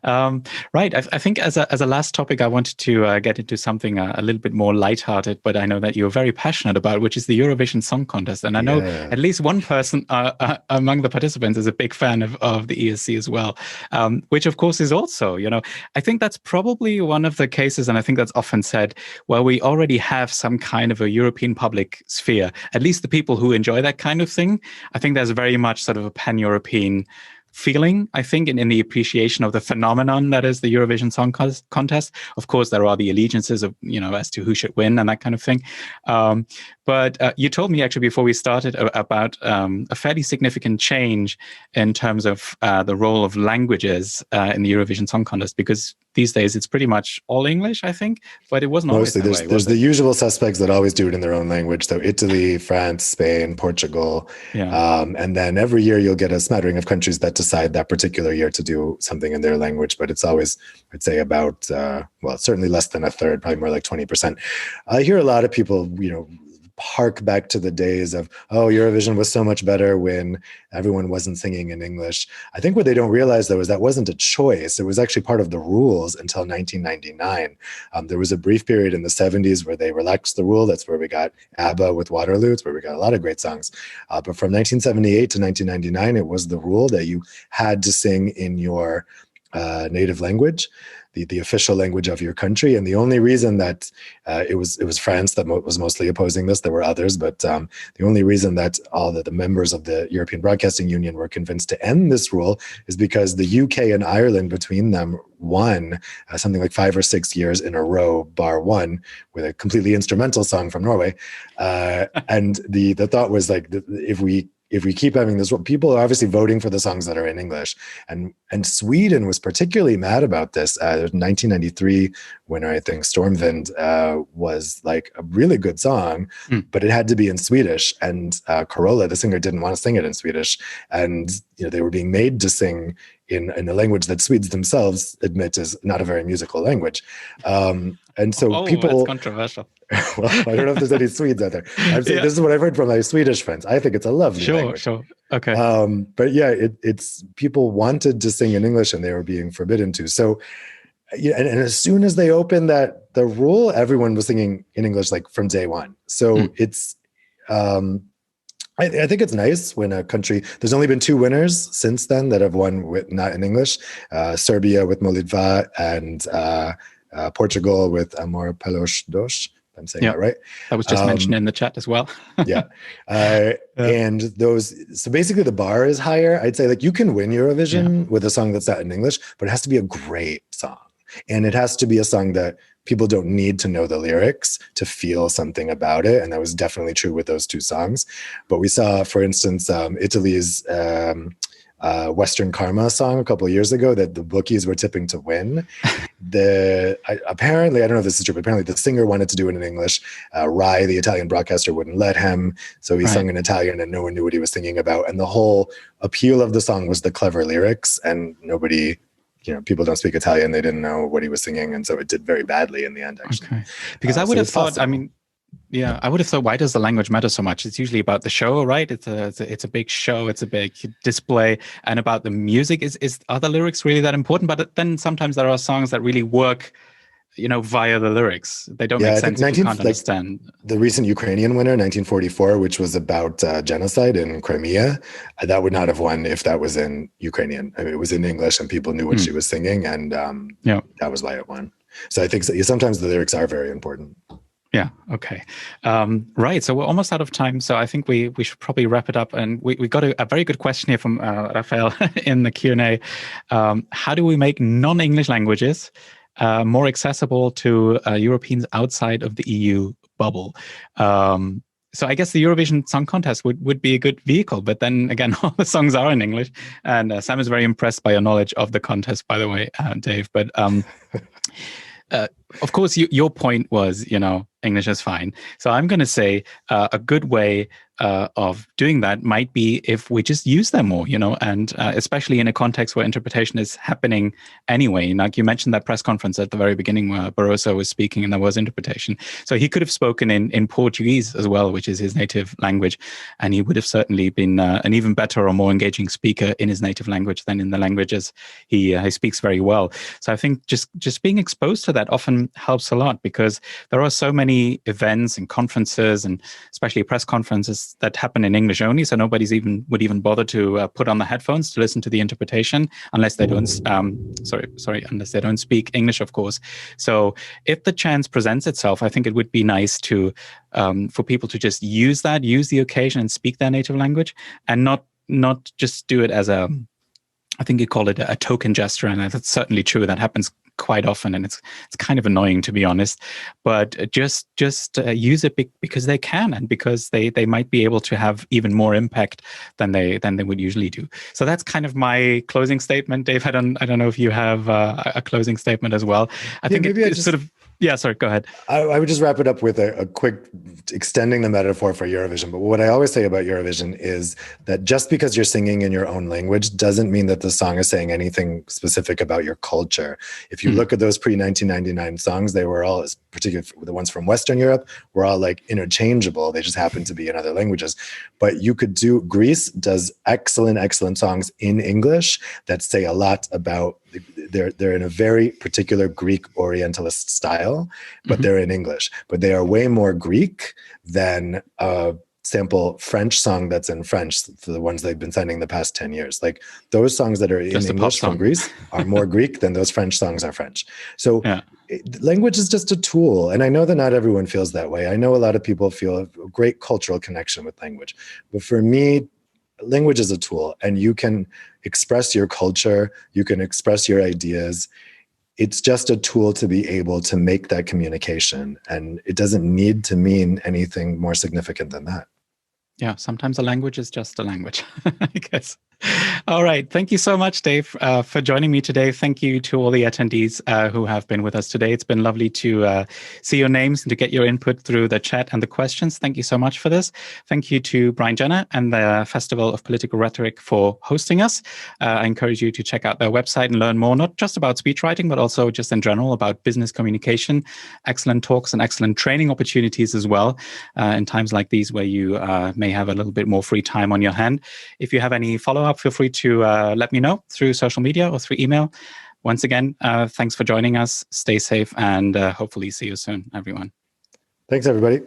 Right. I think as a last topic, I wanted to get into something a little bit more lighthearted, but I know that you're very passionate about, which is the Eurovision Song Contest. And I know at least one person among the participants is a big fan of the ESC as well, which of course is also, I think that's probably one of the cases, and I think that's often said, well, we already have some kind of a European public sphere, at least the people who enjoy that kind of thing. I think there's very much sort of a pan-European feeling, I think, in the appreciation of the phenomenon that is the Eurovision Song Contest. Of course, there are the allegiances of, as to who should win and that kind of thing. But you told me actually before we started about a fairly significant change in terms of the role of languages in the Eurovision Song Contest, because these days it's pretty much all English, I think, but it wasn't mostly always that way, there's the usual suspects that always do it in their own language. So Italy, France, Spain, Portugal. And then every year you'll get a smattering of countries that decide that particular year to do something in their language. But it's always, I'd say about, certainly less than a third, probably more like 20%. I hear a lot of people, hark back to the days of, Eurovision was so much better when everyone wasn't singing in English. I think what they don't realize, though, is that wasn't a choice. It was actually part of the rules until 1999. There was a brief period in the 70s where they relaxed the rule. That's where we got ABBA with Waterloo. It's where we got a lot of great songs. But from 1978 to 1999, it was the rule that you had to sing in your native language, the official language of your country. And the only reason that it was France that was mostly opposing this, there were others, but the only reason that all the members of the European Broadcasting Union were convinced to end this rule is because the UK and Ireland between them won something like 5 or 6 years in a row, bar one, with a completely instrumental song from Norway. And the thought was like, if we keep having this, people are obviously voting for the songs that are in English. And Sweden was particularly mad about this. 1993 winner, I think, Stormvind, was like a really good song, but it had to be in Swedish. And Carola, the singer, didn't want to sing it in Swedish. And they were being made to sing in a language that Swedes themselves admit is not a very musical language. And so people... that's controversial. Well, I don't know if there's any Swedes out there. I'm saying this is what I've heard from my Swedish friends. I think it's a lovely language. Sure. Okay. But yeah, it's people wanted to sing in English and they were being forbidden to. So, and as soon as they opened the rule, everyone was singing in English like from day one. So it's I think it's nice when a country, there's only been 2 winners since then that have won with not in English, Serbia with Molitva and Portugal with Amor Pelos Dos. I'm saying Yeah, that right. that was just mentioned in the chat as well. Yeah. And those, so basically the bar is higher. I'd say like you can win Eurovision with a song that's not in English, but it has to be a great song. And it has to be a song that people don't need to know the lyrics to feel something about it. And that was definitely true with those 2 songs. But we saw, for instance, Italy's Western Karma song a couple of years ago that the bookies were tipping to win. Apparently, I don't know if this is true, but apparently the singer wanted to do it in English. Rai, the Italian broadcaster, wouldn't let him. So he sung in Italian and no one knew what he was singing about. And the whole appeal of the song was the clever lyrics, and nobody, people don't speak Italian. They didn't know what he was singing. And so it did very badly in the end, actually. Okay. Because I would have thought, possible. I would have thought, why does the language matter so much? It's usually about the show, right? It's a big show, it's a big display, and about the music. Are the lyrics really that important? But then sometimes there are songs that really work, via the lyrics. They don't make sense if you can't understand. The recent Ukrainian winner, 1944, which was about genocide in Crimea, that would not have won if that was in Ukrainian. I mean, it was in English and people knew what she was singing, and that was why it won. So I think sometimes the lyrics are very important. Yeah. Okay. Right. So we're almost out of time. So I think we should probably wrap it up. And we got a very good question here from Rafael in the Q&A. How do we make non-English languages more accessible to Europeans outside of the EU bubble? So I guess the Eurovision Song Contest would be a good vehicle. But then again, all the songs are in English. And Sam is very impressed by your knowledge of the contest, by the way, Dave. But of course, your point was, English is fine. So I'm going to say a good way of doing that might be if we just use them more, and especially in a context where interpretation is happening anyway. Like you mentioned that press conference at the very beginning where Barroso was speaking and there was interpretation. So he could have spoken in Portuguese as well, which is his native language. And he would have certainly been an even better or more engaging speaker in his native language than in the languages he speaks very well. So I think just being exposed to that often helps a lot, because there are so many events and conferences, and especially press conferences, that happen in English only. So nobody's would even bother to put on the headphones to listen to the interpretation unless they don't. Unless they don't speak English, of course. So if the chance presents itself, I think it would be nice to for people to just use the occasion and speak their native language, and not just do it as I think you call it a token gesture, and that's certainly true. That happens quite often, and it's kind of annoying, to be honest. But just use it because they can, and because they might be able to have even more impact than they would usually do. So that's kind of my closing statement, Dave. I don't know if you have a closing statement as well. I think it's sort of. Yeah, sorry, go ahead. I would just wrap it up with a quick extending the metaphor for Eurovision. But what I always say about Eurovision is that just because you're singing in your own language doesn't mean that the song is saying anything specific about your culture. If you look at those pre-1999 songs, they were all, particularly the ones from Western Europe, were all like interchangeable. They just happened to be in other languages. But you could Greece does excellent songs in English that say a lot about, they're in a very particular Greek Orientalist style, but they're in English. But they are way more Greek than a sample French song that's in French, for the ones they've been sending the past 10 years. Like those songs that are in English from Greece are more Greek than those French songs are French. So language is just a tool. And I know that not everyone feels that way. I know a lot of people feel a great cultural connection with language. But for me, language is a tool, and you can express your culture, you can express your ideas. It's just a tool to be able to make that communication, and it doesn't need to mean anything more significant than that. Yeah, sometimes a language is just a language, I guess. All right. Thank you so much, Dave, for joining me today. Thank you to all the attendees who have been with us today. It's been lovely to see your names and to get your input through the chat and the questions. Thank you so much for this. Thank you to Brian Jenner and the Festival of Political Rhetoric for hosting us. I encourage you to check out their website and learn more, not just about speechwriting, but also just in general about business communication, excellent talks and excellent training opportunities as well in times like these where you may have a little bit more free time on your hand. If you have any follow-up, feel free to let me know through social media or through email. Once again, thanks for joining us. Stay safe, and hopefully see you soon, everyone. Thanks, everybody.